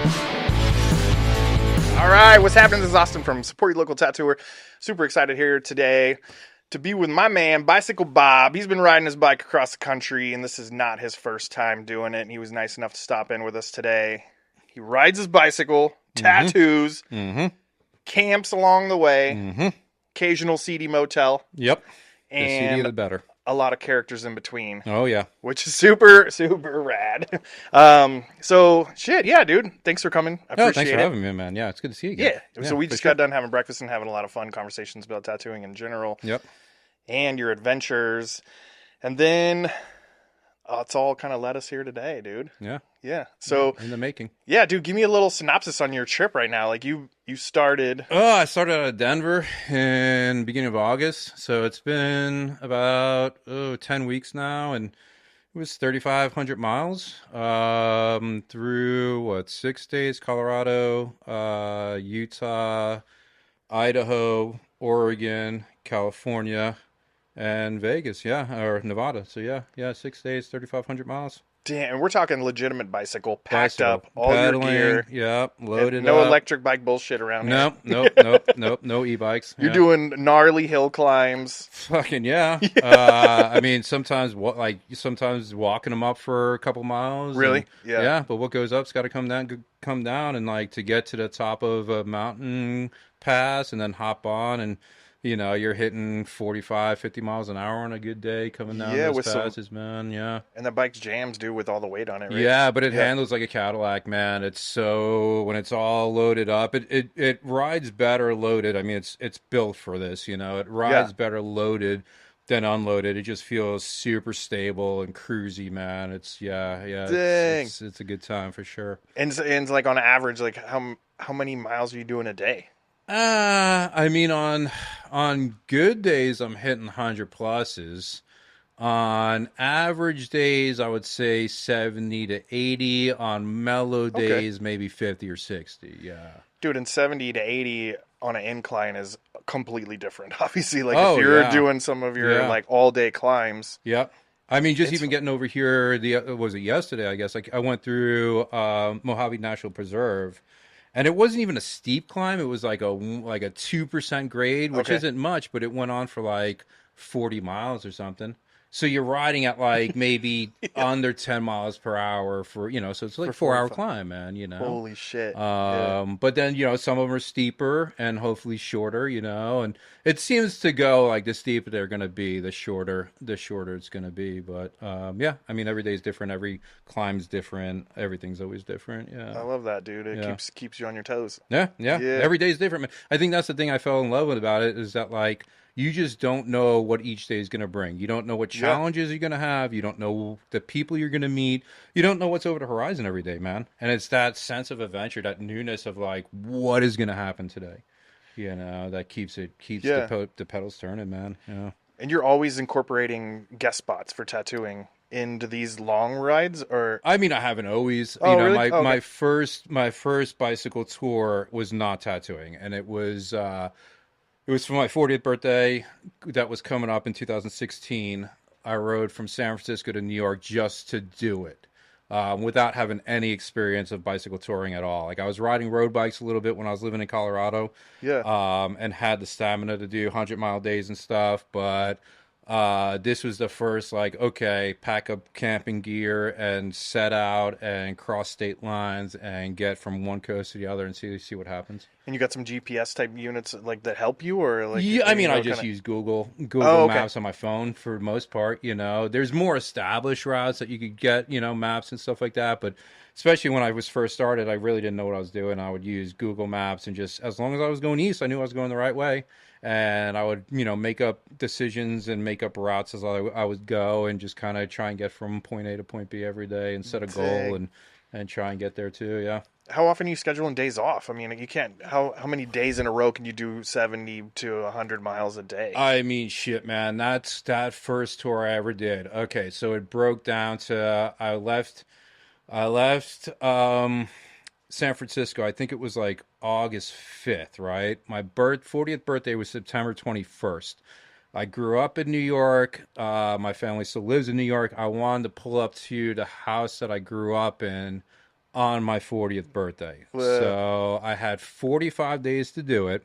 All right, what's happening? This is Austin from Support Your Local Tattooer. Super excited here today to be with my man, Bicycle Bob. He's been riding his bike across the country, and this is not his first time doing it. And he was nice enough to stop in with us today. He rides his bicycle, tattoos, camps along the way, occasional seedy motel, Yep. The and seedier the better. a lot of characters in between. Oh, yeah. Which is super, super rad. So, shit, yeah, dude. Thanks for coming. I appreciate thanks for it. having me, man. Yeah, it's good to see you again. Yeah. So we just got done having breakfast and having a lot of fun conversations about tattooing in general. Yep. And your adventures. And then it's all kind of led us here today, dude. Yeah. Yeah. So in the making. Yeah, dude, give me a little synopsis on your trip right now. Like you started. Oh, I started out of Denver in the beginning of August. So it's been about 10 weeks now, and it was 3,500 miles through 6 states: Colorado, Utah, Idaho, Oregon, California, and Vegas. Yeah, or Nevada. So yeah, 6 days, 3,500 miles. Damn, and we're talking legitimate bicycle, packed up, all pedaling, your gear. Yep, loaded no up. No electric bike bullshit around here. Nope, no e-bikes. You're doing gnarly hill climbs. Fucking yeah. I mean, sometimes walking them up for a couple miles. Really? Yeah, but what goes up's got to come down, and like to get to the top of a mountain pass and then hop on, and you're hitting 45, 50 miles an hour on a good day coming down those passes, man. Yeah. And the bike's jams, dude, with all the weight on it, right? Yeah, but it handles like a Cadillac, man. It's when it's all loaded up, it rides better loaded. I mean, it's built for this, It rides better loaded than unloaded. It just feels super stable and cruisy, man. It's it's a good time for sure. And like on average, like how many miles are you doing a day? I mean, on good days, I'm hitting 100 pluses. On average days, I would say 70 to 80. On mellow days, maybe 50 or 60. Yeah. Dude, and 70 to 80 on an incline is completely different. Obviously, like if you're doing some of your like all day climbs. Yep. I mean, just even getting over here, was it yesterday, I guess? Like I went through Mojave National Preserve. And it wasn't even a steep climb. It was like a 2% grade, which isn't much, but it went on for like 40 miles or something. So you're riding at like maybe under 10 miles per hour for, so it's like a 4-hour climb, man, Holy shit. But then, some of them are steeper and hopefully shorter, and it seems to go like the steeper they're going to be, the shorter it's going to be. But yeah, I mean, every day is different. Every climb's different. Everything's always different. Yeah. I love that, dude. It keeps you on your toes. Yeah. Every day is different, man. I think that's the thing I fell in love with about it is that like, you just don't know what each day is going to bring. You don't know what challenges you're going to have. You don't know the people you're going to meet. You don't know what's over the horizon every day, man. And it's that sense of adventure, that newness of like, what is going to happen today? That keeps the pedals turning, man. Yeah. And you're always incorporating guest spots for tattooing into these long rides, or? I mean, I haven't always. Really? My first bicycle tour was not tattooing, and it was for my 40th birthday that was coming up in 2016. I rode from San Francisco to New York just to do it without having any experience of bicycle touring at all. Like I was riding road bikes a little bit when I was living in Colorado and had the stamina to do 100-mile days and stuff. But this was the first pack up camping gear and set out and cross state lines and get from one coast to the other and see what happens. And you got some GPS type units like that help you, or like? Yeah, I mean, I just use Google Maps on my phone for the most part. There's more established routes that you could get, maps and stuff like that. But especially when I was first started, I really didn't know what I was doing. I would use Google Maps and just as long as I was going east, I knew I was going the right way. And I would, make up decisions and make up routes as I would go and just kind of try and get from point A to point B every day and set a goal and try and get there too. Yeah. How often are you scheduling days off? I mean, you can't. How many days in a row can you do 70 to 100 miles a day? I mean, shit, man. That's that first tour I ever did. Okay, so it broke down to I left San Francisco. I think it was like August 5th, right? My 40th birthday was September 21st. I grew up in New York. My family still lives in New York. I wanted to pull up to the house that I grew up in on my 40th birthday. Uh, So I had 45 days to do it.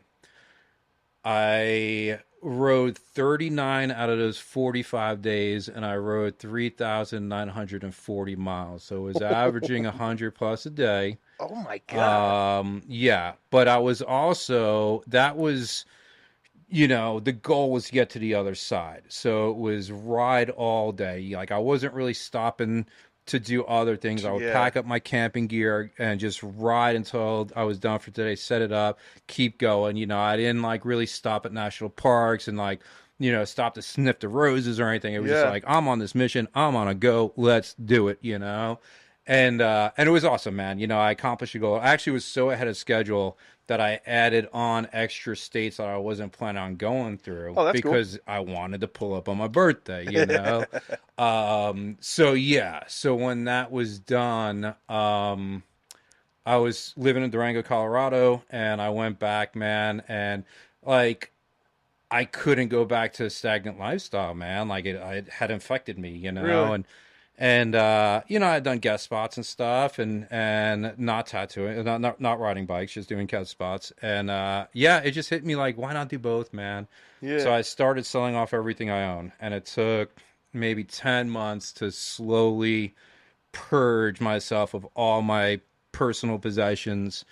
I rode 39 out of those 45 days, and I rode 3,940 miles. So it was averaging 100 plus a day. oh my God. Yeah, but I was also, that was, the goal was to get to the other side. So it was ride all day. Like I wasn't really stopping to do other things. I would Yeah. pack up my camping gear and just ride until I was done for today, set it up, keep going. I didn't like really stop at national parks and like, stop to sniff the roses or anything. It was just Yeah. like, I'm on this mission. I'm on a go. Let's do it. And it was awesome, man. I accomplished a goal. I actually was so ahead of schedule that I added on extra states that I wasn't planning on going through Oh, that's cool. because I wanted to pull up on my birthday. So yeah, so when that was done, I was living in Durango, Colorado, and I went back, man, and like I couldn't go back to a stagnant lifestyle, man. Like it had infected me, Really? and I'd done guest spots and stuff, and not tattooing, not riding bikes, just doing guest spots, and yeah, it just hit me like, why not do both, man? Yeah. So I started selling off everything I own, and it took maybe 10 months to slowly purge myself of all my personal possessions.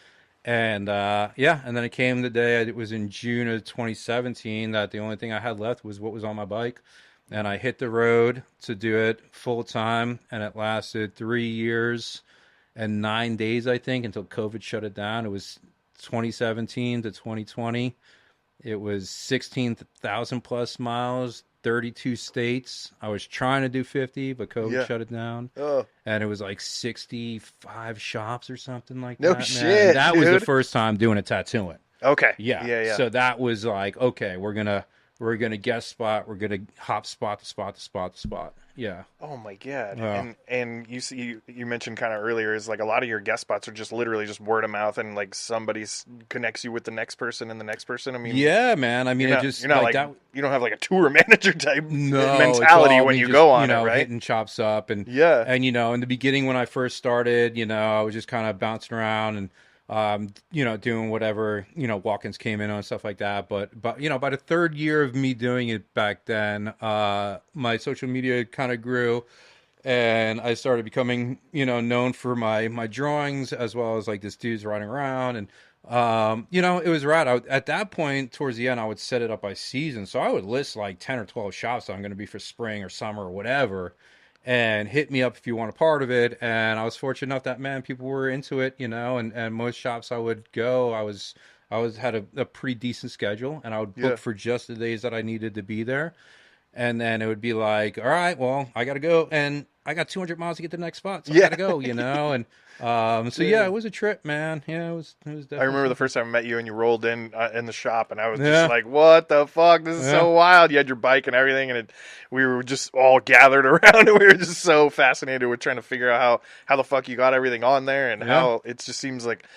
And yeah, and then it came the day, it was in June of 2017, that the only thing I had left was what was on my bike. And I hit the road to do it full time, and it lasted 3 years and 9 days, I think, until COVID shut it down. It was 2017 to 2020. It was 16,000 plus miles, 32 states. I was trying to do 50, but COVID Yeah. shut it down. Oh, And it was like 65 shops or something like no that, man. And shit, that was the dude. first time doing a tattooing. Okay. Yeah. Yeah, yeah. So that was like, okay, we're gonna guest spot, we're gonna hop spot to spot to spot to spot. Yeah. Oh my God. Uh, And you see you mentioned kind of earlier is like a lot of your guest spots are just literally just word of mouth and like connects you with the next person and the next person. I mean, yeah, man. I mean, it you're just not like like that. you don't have like a tour manager type No, it's mentality all when me you just, go on it, right? hitting chops up Yeah. and in the beginning when I first started, I was just kind of bouncing around and doing whatever, walk-ins came in on stuff like that. But by the third year of me doing it back then, my social media kind of grew and I started becoming, known for my drawings as well as like this dude's riding around and it was rad. At that point, towards the end, I would set it up by season. So I would list like 10 or 12 shops that I'm going to be for spring or summer or whatever, and hit me up if you want a part of it. And I was fortunate enough that, man, people were into it, and most shops I would go, I was had a pretty decent schedule, and I would book Yeah. for just the days that I needed to be there. And then it would be like, all right, well, I got to go. And I got 200 miles to get to the next spot. So I got Yeah. to go. And so, yeah, Yeah. it was a trip, man. Yeah, it was I definitely remember the something. first time I met you and you rolled in the shop and I was just Yeah, like, "What the fuck? This is yeah, so wild!" You had your bike and everything, and we were just all gathered around, and we were just so fascinated with trying to figure out how the fuck you got everything on there, and yeah, how it just seems like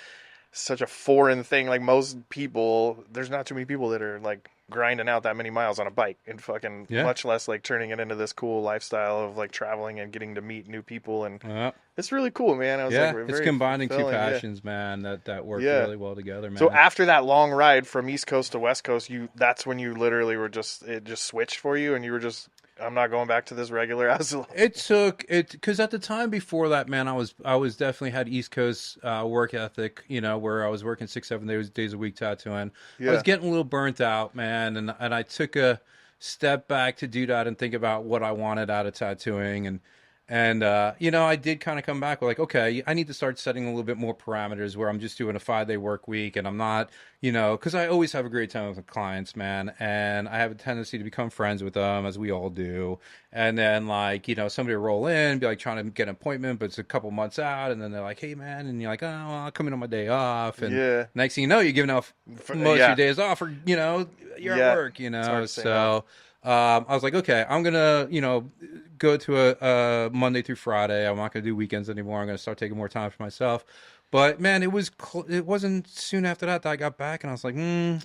such a foreign thing. Like most people, there's not too many people that are like grinding out that many miles on a bike and fucking yeah, much less like turning it into this cool lifestyle of like traveling and getting to meet new people. And yeah. it's really cool, man. I was like Yeah, it's very combining two fulfilling. Yeah. passions, man, that work Yeah. really well together, So man. after that long ride from East Coast to West Coast, that's when you literally were it just switched for you and you were just, I'm not going back to this regular. I was like, It took it because at the time before that, man, I was definitely had East Coast work ethic, where I was working 6 7 days a week tattooing. I was yeah, getting a little burnt out, man, and I took a step back to do that and think about what I wanted out of tattooing and I did kind of come back with like, okay, I need to start setting a little bit more parameters where I'm just doing a 5 day work week and I'm not, because I always have a great time with the clients, man, and I have a tendency to become friends with them as we all do. And then like, somebody will roll in, be like trying to get an appointment, but it's a couple months out, and then they're like, hey man, and you're like, oh, well, I'll come in on my day off, and yeah, next thing you know, you're giving off most of your yeah, days off, or you're at yeah. work, It's hard to say no. so. I was like, okay, I'm gonna, go to a Monday through Friday. I'm not gonna do weekends anymore. I'm gonna start taking more time for myself. But man, it wasn't soon after that I got back, and I was like,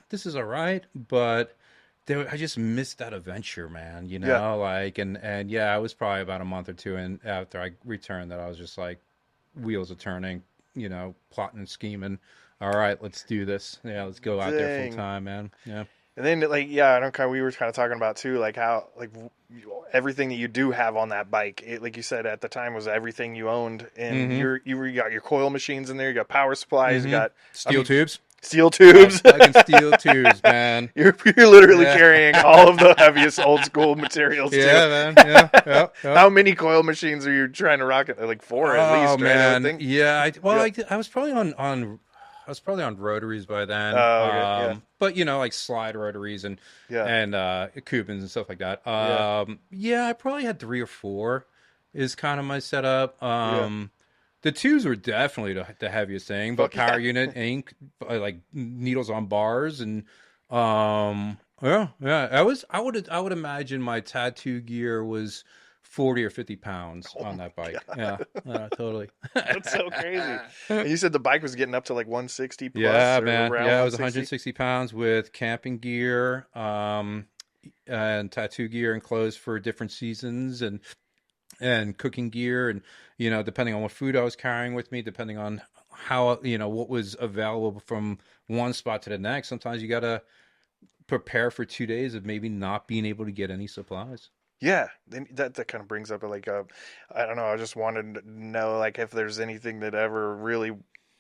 this is all right. But I just missed that adventure, man. Yeah, Like, and yeah, it was probably about a month or two, and after I returned, that I was just like, wheels are turning, plotting and scheming. All right, let's do this. Yeah, let's go out there full Dang. time, man. Yeah. And then like yeah, I know kind of we were kind of talking about too, like how like everything that you do have on that bike, it, like you said at the time was everything you owned, and Mm-hmm. you got your coil machines in there, you got power supplies, you Mm-hmm. got I Steel mean tubes. steel tubes. Fucking steel tubes, man. You're literally Yeah. carrying all of the heaviest old school materials too. Yeah, man. Yeah. Yeah. Yeah. How many coil machines are you trying to rocket? Like four at Oh least, right? I would man, think. yeah. Well, Yeah. I was probably on I was probably on rotaries by then. Oh, okay. Yeah. But like slide rotaries Yeah. and Cubans and stuff like that. Yeah. Yeah, I probably had three or four is kind of my setup. Yeah. The twos were definitely the heaviest thing, but Fuck yeah. power unit, ink, like needles on bars, and yeah, yeah. I would imagine my tattoo gear was 40 or 50 pounds Oh on that my bike. god. Yeah, totally. That's so crazy. And you said the bike was getting up to like 160 plus Yeah, or man. around Yeah, it was 160. 160 pounds with camping gear, and tattoo gear and clothes for different seasons, and cooking gear, and depending on what food I was carrying with me, depending on how what was available from one spot to the next. Sometimes you gotta prepare for 2 days of maybe not being able to get any supplies. Yeah, then that kind of brings up like I don't know. I just wanted to know like if there's anything that ever really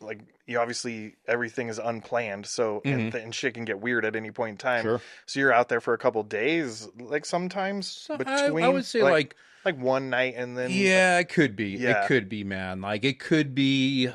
like you obviously everything is unplanned, so Hmm. and shit can get weird at any point in time. Sure. So you're out there for a couple daes, like sometimes So I between would say like, like one night and then yeah, it could be. It yeah, could be, man. Like it could be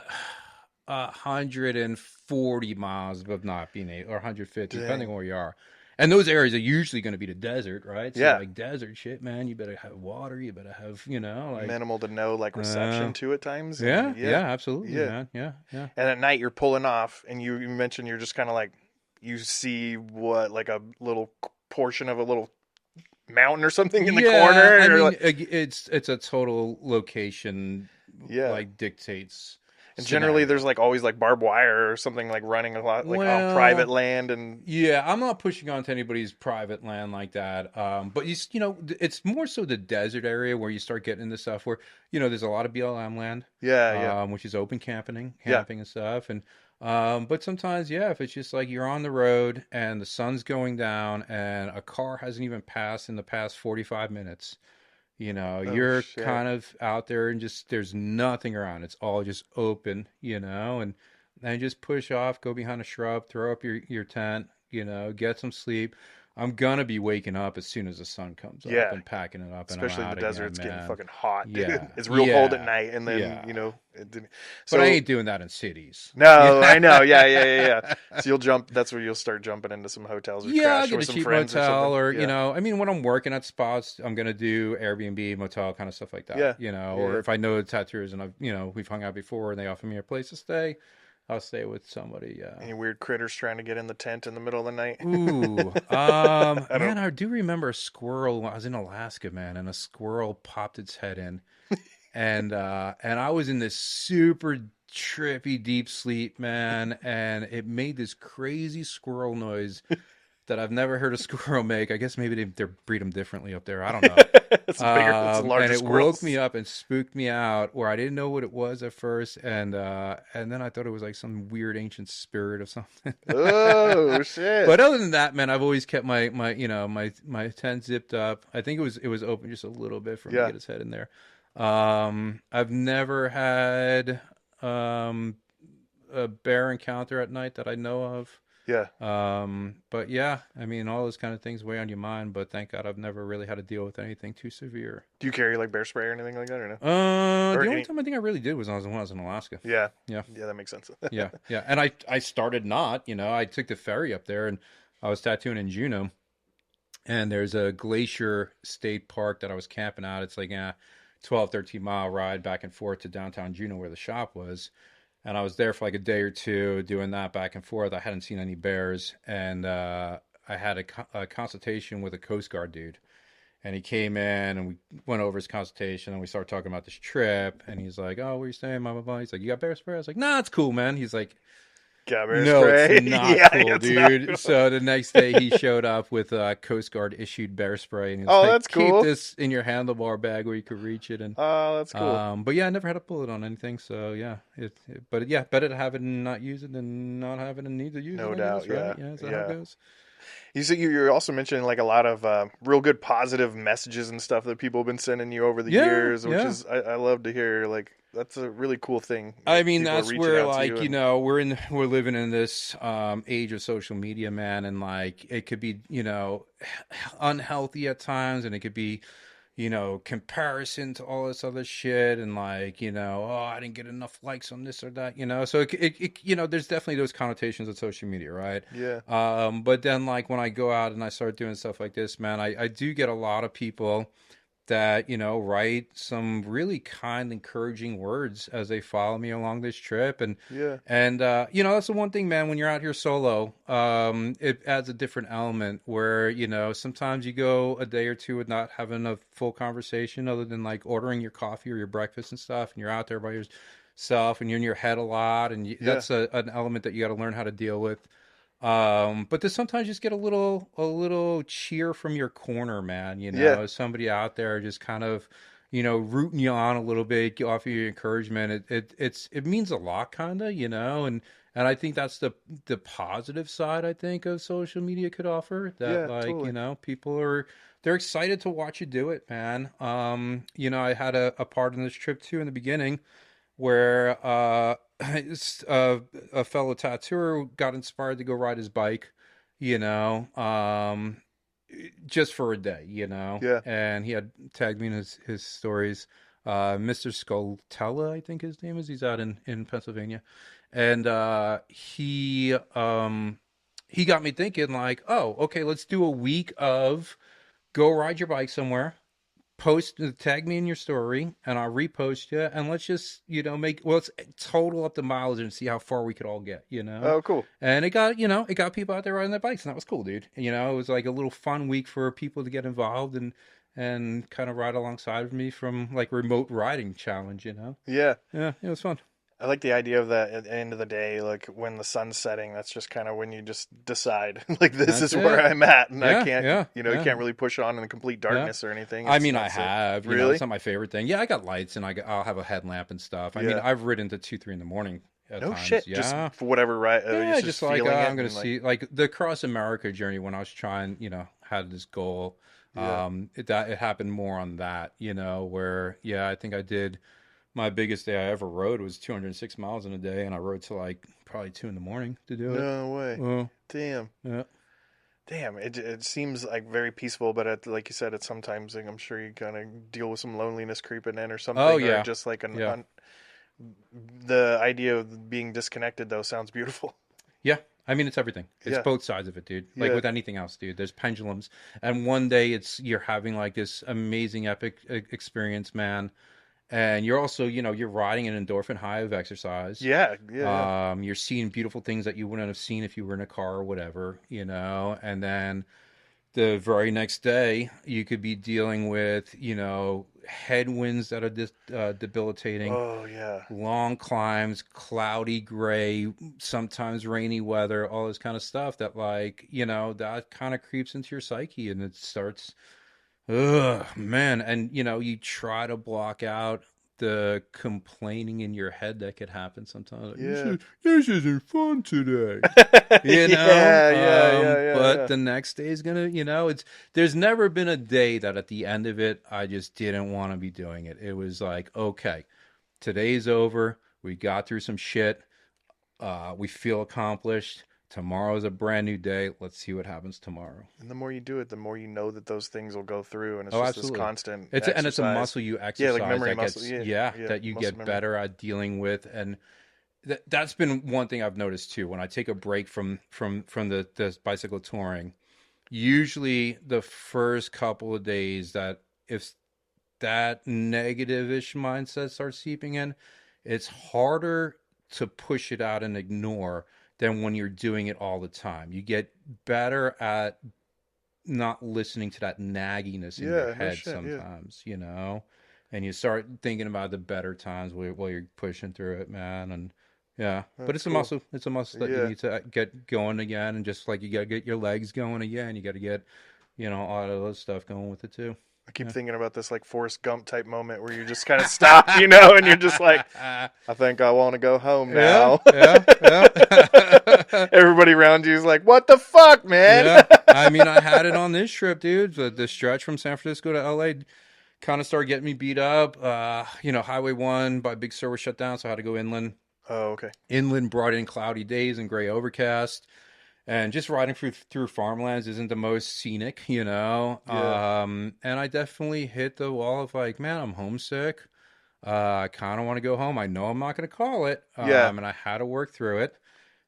140 miles of not being able, or 150, depending dang, on where you are. And those areas are usually going to be the desert, right? So yeah, like desert shit, man, you better have water. You better have, like, minimal to no like reception to at times, yeah, and yeah, yeah, absolutely, yeah. man. Yeah, yeah. And at night you're pulling off, and you mentioned you're just kind of like you see what like a little portion of a little mountain or something in the Yeah, corner. I Or mean, like, it's a total location, yeah. like, dictates And generally, there's scenario. like always like barbed wire or something like running a lot like on private Well, land and yeah, I'm not pushing onto anybody's private land like that. But it's more so the desert area where you start getting into stuff where, there's a lot of BLM land, yeah, yeah, which is open camping, yeah. and stuff. And but sometimes, yeah, if it's just like you're on the road and the sun's going down and a car hasn't even passed in the past 45 minutes, Oh you're shit. kind of out there and just there's nothing around. It's all just open, and then just push off, go behind a shrub, throw up your tent, get some sleep. I'm gonna be waking up as soon as the sun comes up Yeah, and packing it up, and I'm especially in the out desert, again, it's getting man. fucking hot, dude. Yeah, It's real cold at yeah, night, and then yeah. it didn't. But I So ain't doing that in cities. no, Yeah. I know. Yeah, yeah, yeah, yeah. So you'll jump. That's where you'll start jumping into some hotels or Yeah, I'll crashing get with a some cheap friends or something. motel, or Yeah, I mean, when I'm working at spots, I'm gonna do Airbnb, motel, kind of stuff like that. yeah, yeah, Or yeah. if I know the tattooers and we've hung out before and they offer me a place to stay, I'll stay with somebody. Yeah. Any weird critters trying to get in the tent in the middle of the night? Ooh, I don't. man, I do remember a squirrel. I was in Alaska, man, and a squirrel popped its head in, and I was in this super trippy deep sleep, man, and it made this crazy squirrel noise that I've never heard a squirrel make. I guess maybe they breed them differently up there. I don't know. It's bigger. It's And larger it woke me squirrels. up and spooked me out, where I didn't know what it was at first, and then I thought it was like some weird ancient spirit or something. Oh shit. But other than that, man, I've always kept my tent zipped up. I think it was open just a little bit for him to Yeah. get his head in there. I've never had um a bear encounter at night that I know of. Yeah. But yeah, I mean, all those kind of things weigh on your mind, but thank God I've never really had to deal with anything too severe. Do you carry like bear spray or anything like that or no? Or The only any? time I think I really did was when I was in Alaska. Yeah. Yeah, Yeah, that makes sense. yeah, yeah. And I started not, I took the ferry up there and I was tattooing in Juneau, and there's a glacier state park that I was camping out. It's like a 12, 13-mile ride back and forth to downtown Juneau where the shop was. And I was there for like a day or two doing that back and forth. I hadn't seen any bears, and I had a consultation with a Coast Guard dude. And he came in, and we went over his consultation, and we started talking about this trip. And he's like, "Oh, where you staying? Blah blah blah." He's like, "You got bear spray?" I was like, "Nah, it's cool, man." He's like, Got bear No, it's spray. not Yeah, cool, it's not dude. cool. So the next day he showed up with Coast Guard issued bear spray, and he was Oh, like, that's "Keep cool. this in your handlebar bag where you could reach it." And Oh, that's cool. but yeah, I never had a bullet on anything. So yeah, but yeah, better to have it and not use it than not have it and need to use it, No I doubt. guess, right? Yeah, Yeah, is that how it yeah. goes? You see, you're also mentioning like a lot of real good positive messages and stuff that people have been sending you over the Yeah, years, which yeah. is I love to hear. Like that's a really cool thing. I mean, People are that's reaching where out to like, you, and we're living in this age of social media, man, and like it could be, unhealthy at times, and it could be, comparison to all this other shit, and like, oh, I didn't get enough likes on this or that, so there's definitely those connotations of social media, right? yeah, But then like when I go out and I start doing stuff like this, man, I do get a lot of people that write some really kind encouraging words as they follow me along this trip. and yeah, and that's the one thing, man, when you're out here solo, it adds a different element where sometimes you go a day or two with not having a full conversation other than like ordering your coffee or your breakfast and stuff, and you're out there by yourself and you're in your head a lot, and yeah, that's an element that you got to learn how to deal with. But then sometimes you just get a little cheer from your corner, man. yeah, Somebody out there just kind of, rooting you on a little bit, offer you encouragement. It means a lot, kind of, and I think that's the positive side, I think, of social media could offer. That, yeah, like, totally. people they're excited to watch you do it, man. I had a part in this trip too in the beginning where a fellow tattooer got inspired to go ride his bike, you know, um, just for a day, Yeah, and he had tagged me in his stories. Mr. Scoltella, I think his name is. He's out in Pennsylvania, and he got me thinking like, oh, okay, let's do a week of go ride your bike somewhere, tag me in your story, and I'll repost you, and let's just let's total up the mileage and see how far we could all get. oh, cool. And it got people out there riding their bikes, and that was cool, dude. It was like a little fun week for people to get involved and kind of ride alongside of me from like remote riding challenge. Yeah, Yeah, it was fun. I like the idea of that at the end of the day, like when the sun's setting, that's just kind of when you just decide, like, this That's is where it. I'm at, and I Yeah, can't, yeah, you yeah, can't really push on in the complete yeah. darkness or anything. I It's mean, I not so, have, it's really? not my favorite thing. Yeah, I got lights, and I'll have a headlamp and stuff. I mean, Yeah. I've ridden to 2, 3 in the morning at No times. shit. Just Yeah. for whatever, right? Yeah, It's just just like feeling it I'm gonna and like, see like the Cross America journey when I was trying, had this goal. yeah. It happened more on that, where yeah, I think I did my biggest day I ever rode was 206 miles in a day, and I rode till like probably 2 in the morning to do it. No way. Well, Damn. yeah. Damn. It seems like very peaceful, but like you said, it's sometimes like, I'm sure you kind of deal with some loneliness creeping in or Oh something, or yeah, just like yeah, the idea of being disconnected though sounds beautiful. yeah. I mean, it's everything. It's Yeah. both sides of it, dude. Like Yeah. with anything else, dude. There's pendulums, and one day you're having like this amazing epic experience, man, and you're also you're riding an endorphin high of exercise. Yeah. Yeah. Yeah. You're seeing beautiful things that you wouldn't have seen if you were in a car or whatever. And then the very next day you could be dealing with headwinds that are debilitating, Oh yeah. long climbs, cloudy gray, sometimes rainy weather, all this kind of stuff that like that kind of creeps into your psyche, and it starts, ugh, man. And you try to block out the complaining in your head that could happen sometimes. Like, Yeah. this isn't fun today. Yeah. Yeah. Yeah. Yeah. But Yeah. the next day is gonna, there's never been a day that at the end of it, I just didn't want to be doing it. It was like, okay, today's over. We got through some shit. We feel accomplished. Tomorrow's a brand new day. Let's see what happens tomorrow. And the more you do it, the more you know that those things will go through, and it's Oh, just this absolutely. constant It's a exercise. muscle you Yeah, like exercise memory that muscle. gets, Yeah, yeah, yeah, that you muscle get memory. better at dealing with. And that's been one thing I've noticed too. When I take a break from the bicycle touring, usually the first couple of days, that if that negative-ish mindset starts seeping in, it's harder to push it out and ignore than when you're doing it all the time. You get better at not listening to that nagginess in your Yeah, no head shit. Yeah, sometimes. And you start thinking about the better times while you're pushing through it, man. And Yeah, but That's it's a cool. muscle. It's a muscle that you Yeah. need to get going again, and just like you got to get your legs going again. You got to get, a lot of those stuff going with it too. I keep Yeah. thinking about this like Forrest Gump type moment where you just kind of stop, you know, and you're just like, I think I want to go home Yeah, now. yeah, yeah. Everybody around you is like, what the fuck, man? Yeah. I mean, I had it on this trip, dude. The stretch from San Francisco to LA kind of started getting me beat up. Highway 1 by Big Sur was shut down, so I had to go inland. Oh, okay. Inland brought in cloudy days and gray overcast. And just riding through farmlands isn't the most scenic, Yeah. And I definitely hit the wall of like, man, I'm homesick. I kind of want to go home. I know I'm not going to call it. Yeah. And I had to work through it.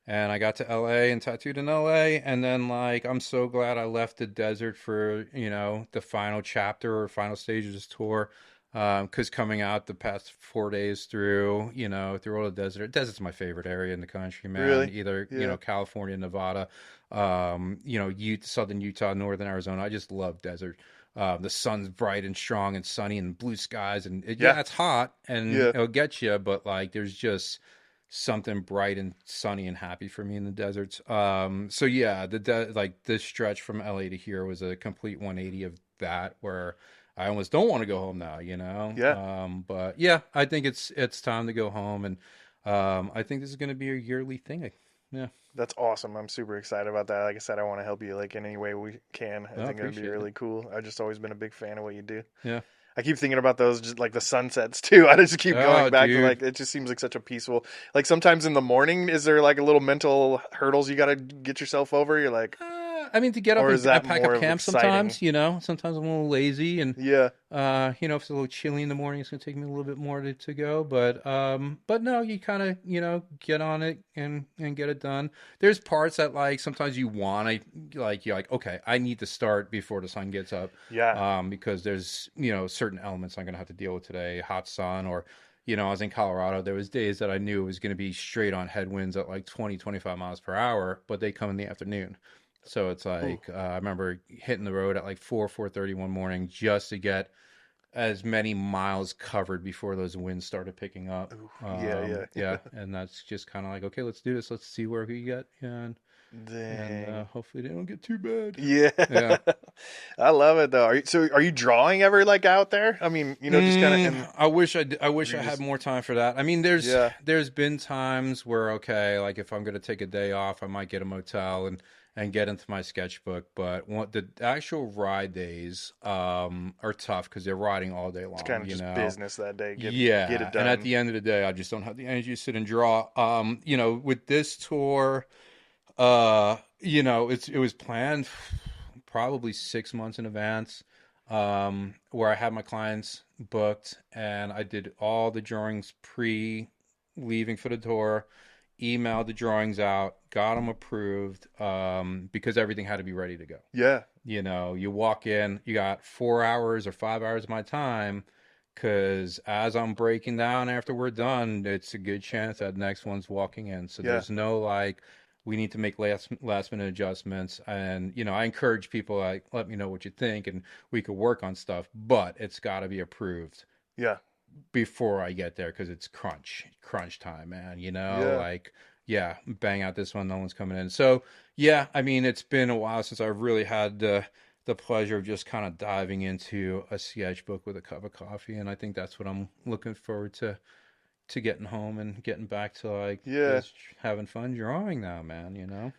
And I got to LA and tattooed in LA. And then, like, I'm so glad I left the desert for, the final chapter or final stage of this tour. Because coming out the past 4 days through all the desert's my favorite area in the country, man. Really? Either, Yeah. California, Nevada, southern Utah, northern Arizona. I just love desert. The sun's bright and strong and sunny and blue skies. And Yeah. it's hot and Yeah. it'll get you, but like, there's just something bright and sunny and happy for me in the deserts. So yeah, like this stretch from LA to here was a complete 180 of that, where I almost don't want to go home now, Yeah. But yeah, I think it's time to go home, and I think this is going to be a yearly thing. Yeah, That's awesome. I'm super excited about that. Like I said, I want to help you like in any way we can. I I think it'd be appreciate it. really cool. I've just always been a big fan of what you do. Yeah. I keep thinking about those, just like the sunsets too. I just keep going Oh, back to dude. like it just seems like such a peaceful. Like sometimes in the morning, is there like a little mental hurdles you got to get yourself over? You're like, I mean, to get up or and is that pack more up of camp exciting? sometimes, sometimes I'm a little lazy, and Yeah, if it's a little chilly in the morning, it's gonna take me a little bit more to go. But no, you kind of, get on it and get it done. There's parts that like sometimes you want to like you're like, okay, I need to start before the sun gets up, yeah, because there's certain elements I'm gonna have to deal with today, hot sun or. I was in Colorado. There was days that I knew it was going to be straight on headwinds at like 20, 25 miles per hour, but they come in the afternoon. So it's ooh, like I remember hitting the road at like 4:30 one morning just to get as many miles covered before those winds started picking up. ooh, yeah, yeah. Yeah, and that's just kind of like, okay, let's do this. Let's see where we get, and Dang. hopefully they don't get too bad. Yeah, Yeah. I love it though. Are you drawing ever like out there? I mean, just kind of in. I wish You I had just more time for that. I mean, there's yeah, there's been times where okay, like if I'm gonna take a day off, I might get a motel and get into my sketchbook. But the actual ride days are tough because they're riding all day it's kind long. of just business that day. Get Yeah, it and at done. the end of the day, I just don't have the energy to sit and draw. With this tour, it was planned probably 6 months in advance, where I had my clients booked and I did all the drawings pre leaving for the tour, emailed the drawings out, got them approved, because everything had to be ready to go. Yeah, You walk in, you got 4 hours or 5 hours of my time. Because as I'm breaking down after we're done, it's a good chance that next one's walking in. So yeah, there's no like, we need to make last minute adjustments. And I encourage people like, let me know what you think, and we could work on stuff. But it's got to be approved yeah, before I get there because it's crunch time, man. yeah. Like, yeah, bang out this one, no one's coming in. So yeah, I mean, it's been a while since I've really had the pleasure of just kind of diving into a sketchbook with a cup of coffee, and I think that's what I'm looking forward to getting home and getting back to like Yeah. just having fun drawing now, man.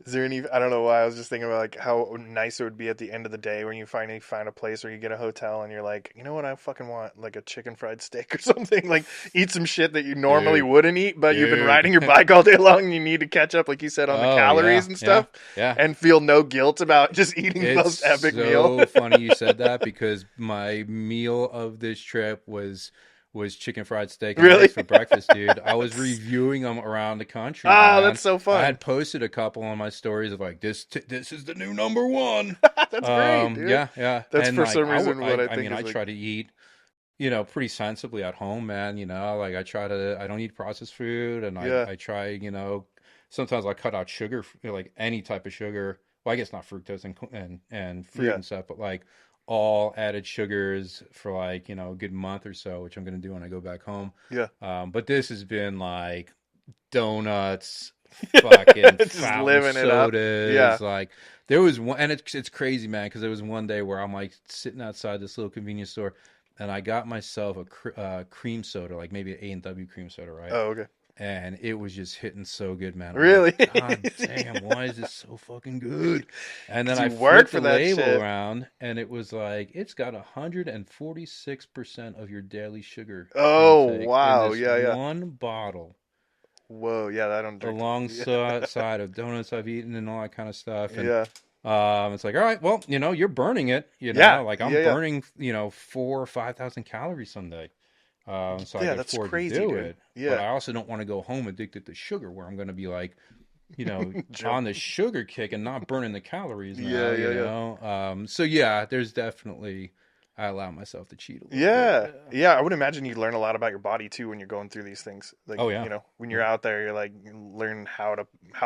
Is there any? I don't know why I was just thinking about like how nice it would be at the end of the day when you finally find a place or you get a hotel and you're like, you know what, I fucking want like a chicken fried steak or something. Like eat some shit that you normally Dude, wouldn't eat, but you've been dude. riding your bike all day long and you need to catch up, like you said, on the Oh yeah, calories and yeah, stuff, yeah. and feel no guilt about just eating the It's most epic meal. so funny you said that because my meal of this trip was chicken fried steak and Really? eggs for breakfast, dude. I was reviewing them around the country, Ah, man. that's so I fun. had posted a couple on my stories of like this is the new number one. That's great, dude. Yeah, yeah. That's And for like some reason what I I think mean, is I like, try to eat pretty sensibly at home, man. Like I don't eat processed food, and yeah, I try, sometimes I cut out sugar, like any type of sugar. Well, I guess not fructose and fruit yeah, and stuff, but like all added sugars for like, a good month or so, which I'm gonna do when I go back home. yeah. But this has been like donuts, fucking Just fountain living it up. Yeah. sodas. Like there was one, and it's crazy, man, because there was one day where I'm like sitting outside this little convenience store, and I got myself a cream soda, like maybe an A&W cream soda, right? Oh, okay. And it was just hitting so good, man. I'm like, Really? God damn, why is this so fucking good? And then Because I you work flipped for the that label shit. around, and it was like it's got 146% of your daily sugar Oh, intake in wow. this Yeah, yeah. one bottle, Whoa. Yeah, I don't drink. Yeah. alongside of donuts I've eaten and all that kind of stuff. And Yeah. it's like, all right, well, you're burning it, Yeah. like I'm Yeah, yeah. burning, 4 or 5 thousand calories someday. So I Yeah, can that's afford to crazy, do dude. it. But Yeah. I also don't want to go home addicted to sugar where I'm going to be like, Jump. on the sugar kick and not burning the calories Yeah, yeah, yeah. So yeah, there's definitely, I allow myself to cheat a little bit. Yeah. Yeah. Yeah, I would imagine you learn a lot about your body too when you're going through these things. Like, Oh yeah. when you're Yeah. out there, you're like you learn how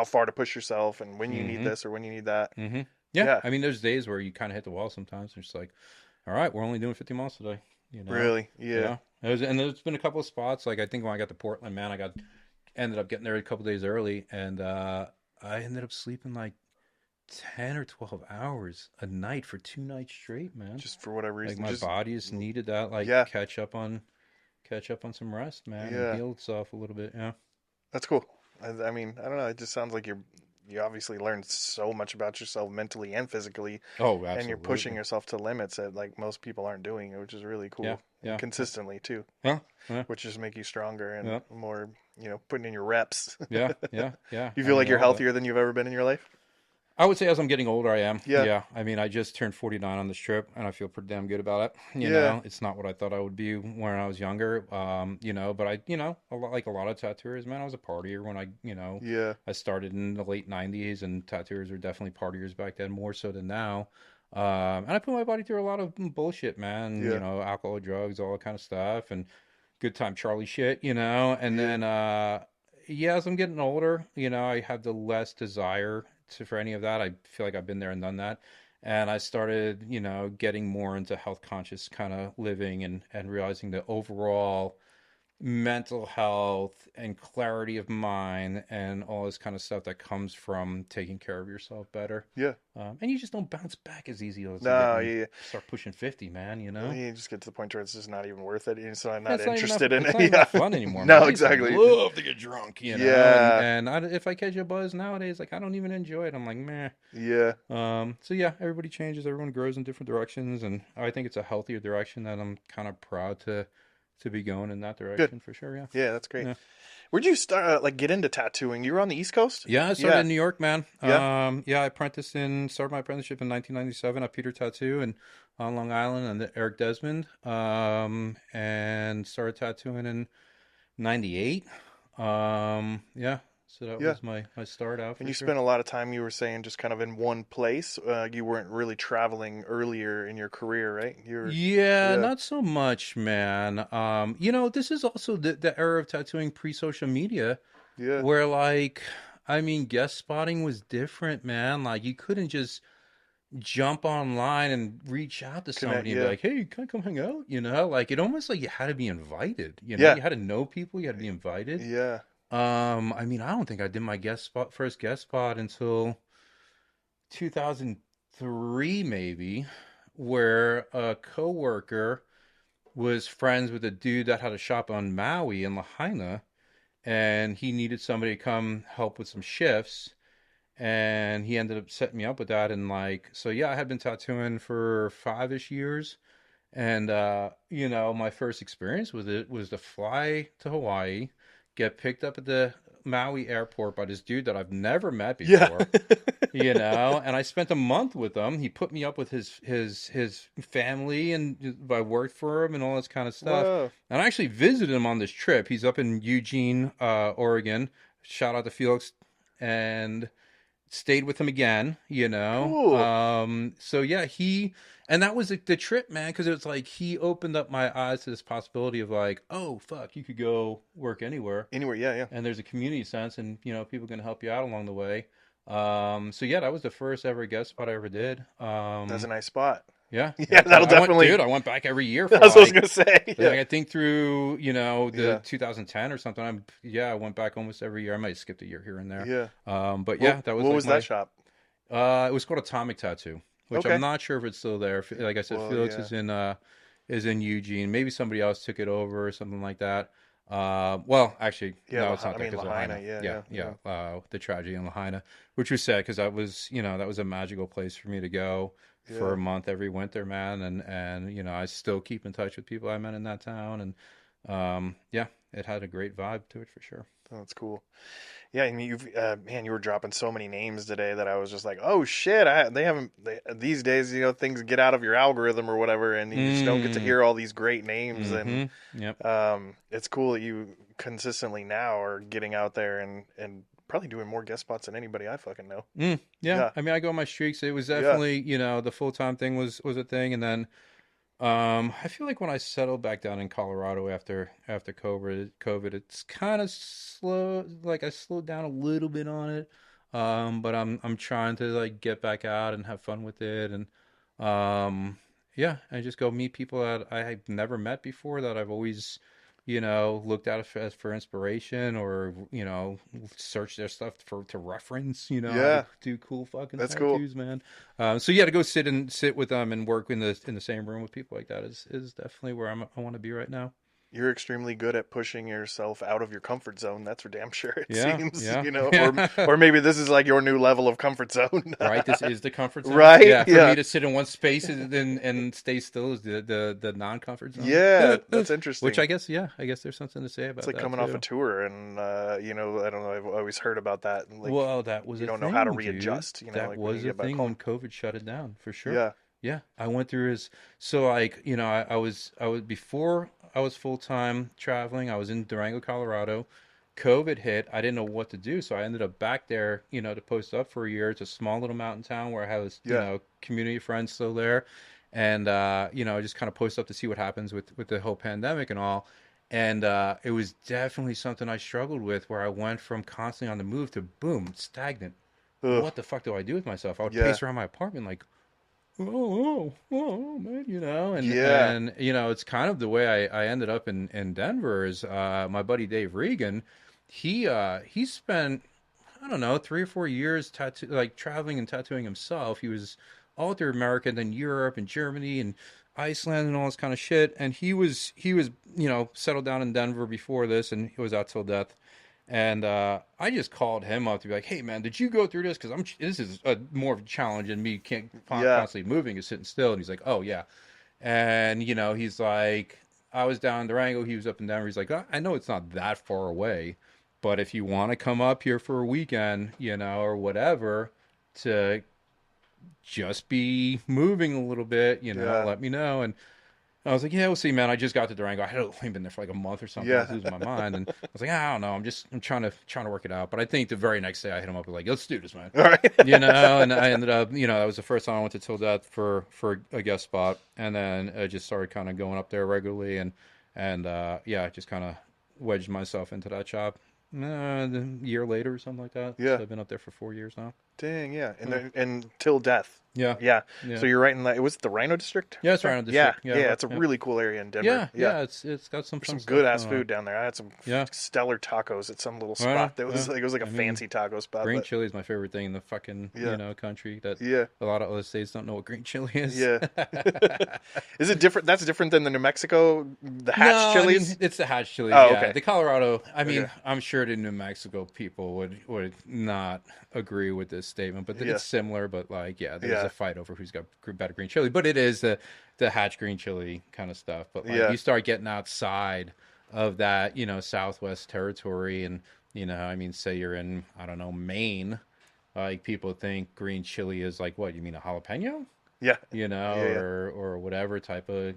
far to push yourself and when you need Mm-hmm. this or when you need that. Mm-hmm. Yeah. Yeah. I mean, there's days where you kind of hit the wall sometimes. It's just like, all right, we're only doing 50 miles today. You know? Really. Yeah. Yeah. There's been a couple of spots. Like I think when I got to Portland, man, ended up getting there a couple days early, and I ended up sleeping like 10 or 12 hours a night for 2 nights straight, man. Just for whatever Like reason. my Just body just needed that, like yeah. catch up on some rest, man, and Yeah. heal itself a little bit. Yeah. That's cool. I mean, I don't know. It just sounds like you obviously learned so much about yourself mentally and physically, Oh, and you're pushing absolutely. yourself to limits that like most people aren't doing, which is really Yeah. cool. And Yeah. consistently too, Yeah. Yeah. which just make you stronger and Yeah. more, putting in your reps. Yeah. Yeah. Yeah. You I feel like mean, you're all that. healthier than you've ever been in your life? I would say as I'm getting older, I am. Yeah. Yeah. I mean, I just turned 49 on this trip, and I feel pretty damn good about it. Yeah. It's not what I thought I would be when I was younger. But like a lot of tattooers, man, I was a partier when Yeah. I started in the late 90s, and tattooers were definitely partiers back then, more so than now. And I put my body through a lot of bullshit, man, Yeah. alcohol, drugs, all that kind of stuff, and good time Charlie shit, and Yeah. then, yeah, as I'm getting older, I have the less desire for any of that. I feel like I've been there and done that. And I started, getting more into health conscious kind of living, and realizing that overall mental health and clarity of mind and all this kind of stuff that comes from taking care of yourself better. Yeah. And you just don't bounce back as easy as you get No, when you yeah. start pushing 50, man, You just get to the point where it's just not even worth it. So I'm Yeah, not interested in it's it. not even Yeah. that fun anymore, man. No, I used to exactly. love to get drunk, Yeah. and if I catch a buzz nowadays, like I don't even enjoy it. I'm like, meh. Yeah. So yeah, everybody changes, everyone grows in different directions, and I think it's a healthier direction that I'm kind of proud to be going in that Good. direction for sure. Yeah. Yeah, that's great. Yeah. Where'd you start, like, get into tattooing? You were on the East Coast? Yeah, I started Yeah. in New York, man. Yeah. Yeah, started my apprenticeship in 1997 at Peter Tattoo and on Long Island and Eric Desmond. And started tattooing in '98. Yeah, so that Yeah. was my start out And for you sure. spent a lot of time, you were saying, just kind of in one place. You weren't really traveling earlier in your career, right? Yeah, Yeah. not so much, man. This is also the era of tattooing pre-social media, Yeah. where like, I mean, guest spotting was different, man. Like you couldn't just jump online and reach out to Connect. somebody and be Yeah. like, "Hey, can I come hang out?" Like it almost like you had to be invited. Yeah. You had to know people. You had to be invited. Yeah. I mean, I don't think I did my first guest spot until 2003, maybe, where a coworker was friends with a dude that had a shop on Maui in Lahaina, and he needed somebody to come help with some shifts, and he ended up setting me up with that. And like, so yeah, I had been tattooing for 5-ish years, and my first experience with it was to fly to Hawaii, get picked up at the Maui airport by this dude that I've never met Yeah. before, and I spent a month with him. He put me up with his family, and I worked for him and all this kind of stuff. Whoa. And I actually visited him on this trip. He's up in Eugene, Oregon. Shout out to Felix, and stayed with him again, Cool. So yeah, and that was the trip, man, because it was like he opened up my eyes to this possibility of like, oh fuck, you could go work anywhere, Anywhere. Yeah. Yeah. and there's a community sense, and people can help you out along the way. So yeah, that was the first ever guest spot I ever did. That's a nice spot. Yeah, Yeah, yeah. that'll I went, definitely. dude. I went back every year for That's what I was gonna say. like Yeah, I think through the yeah, 2010 or something. I went back almost every year. I might have skipped a year here and there. yeah. But What yeah, that was what like was that my. shop? It was called Atomic Tattoo, which I'm Okay. not sure if it's still there. Like I said, Well, Felix yeah, is in Eugene. Maybe somebody else took it over or something like that. Well, actually, yeah. no, it's not I there mean because Lahaina. Lahaina. Yeah, Yeah, yeah, yeah. yeah, The tragedy in Lahaina, which was sad because that was a magical place for me to go for yeah. a month every winter, man. And I still keep in touch with people I met in that town, and yeah, it had a great vibe to it for sure. Oh, that's cool. Yeah, and man, you were dropping so many names today that I was just like, oh shit, they haven't these days, things get out of your algorithm or whatever, and you just don't get to Mm, hear all these great names, and mm-hmm. Yep. it's cool that you consistently now are getting out there and probably doing more guest spots than anybody I fucking know. Yeah, Yeah, I mean, I go on my streaks. It was yeah, definitely, the full time thing was a thing, and then I feel like when I settled back down in Colorado after COVID, it's kind of slow. Like I slowed down a little bit on it, but I'm trying to like get back out and have fun with it, and yeah, and just go meet people that I have never met before that I've always looked at as for inspiration or search their stuff to reference. How to yeah. do cool fucking That's cool. tattoos, man. So yeah, to go sit with them and work in the same room with people like that is definitely where I want to be right now. You're extremely good at pushing yourself out of your comfort zone. That's for damn sure. It Yeah, seems, yeah, or maybe this is like your new level of comfort zone. right. This is the comfort zone. Right? Yeah, for me Yeah. to sit in one space and stay still is the non-comfort zone. Yeah, that's Which interesting. I guess there's something to say It's about like that coming off a too. tour, and I don't know. I've always heard about that, and like Well, that was you a don't know how to thing, dude. readjust. That Like when you was a get back thing when home. COVID shut it down, for sure. Yeah, Yeah, I went through his. So like, I was before I was full time traveling. I was in Durango, Colorado. COVID hit. I didn't know what to do, so I ended up back there, to post up for a year. It's a small little mountain town where I have, yeah, community friends still there, and I just kind of post up to see what happens with the whole pandemic and all. And it was definitely something I struggled with, where I went from constantly on the move to boom, stagnant. ugh, What the fuck do I do with myself? I would yeah, pace around my apartment like, man, and yeah, it's kind of the way I ended up in Denver. Is my buddy Dave Regan. He spent, I don't know, 3 or 4 years like traveling and tattooing himself. He was all through America, then Europe and Germany and Iceland and all this kind of shit. And he was settled down in Denver before this, and he was out till death. And I just called him up to be like, "Hey, man, did you go through this? Because this is more of a challenge, and me can't yeah, constantly moving and sitting still." And he's like, "Oh yeah," and he's like, "I was down in Durango. He was up in Denver. He's like, I know it's not that far away, but if you want to come up here for a weekend, or whatever, to just be moving a little bit, yeah, let me know." And I was like, "Yeah, we'll see, man. I just got to Durango. I had only been there for like a month or something. I was yeah. losing my mind." And I was like, "I don't know. I'm trying to work it out." But I think the very next day I hit him up with like, "Let's do this, man." All right. And I ended up, that was the first time I went to Till Death for a guest spot, and then I just started kind of going up there regularly, and yeah, just kind of wedged myself into that shop. A year later or something like that. Yeah. So I've been up there for 4 years now. Dang, yeah, and Yeah, and till death. yeah, Yeah. yeah. So you're right in that. Was it the Rhino District Yeah, it's there? right on the Yeah, district. Yeah, yeah. right. It's a Yeah, really cool area in Denver. yeah, Yeah. yeah. It's got some There's fun some good stuff ass going on. food down there. I had some Yeah. stellar tacos at some little Right on. spot that was Yeah. like it was like a I mean, fancy taco spot, green but chili is my favorite thing in the fucking, yeah, country that yeah, a lot of other states don't know what green chili is. yeah. Is it different? That's different than the New Mexico, the No, hatch I mean chilies. it's the hatch chilies. Oh, Yeah, okay, the Colorado. I okay, mean, I'm sure the New Mexico people would not agree with this statement, but yeah, it's similar. But like, yeah, there's yeah, a fight over who's got better green chili. But it is the hatch green chili kind of stuff. But like, yeah, you start getting outside of that, Southwest territory, and I mean, say you're in, I don't know, Maine. Like people think green chili is like, what, you mean a jalapeno? yeah, yeah, yeah, Or whatever type of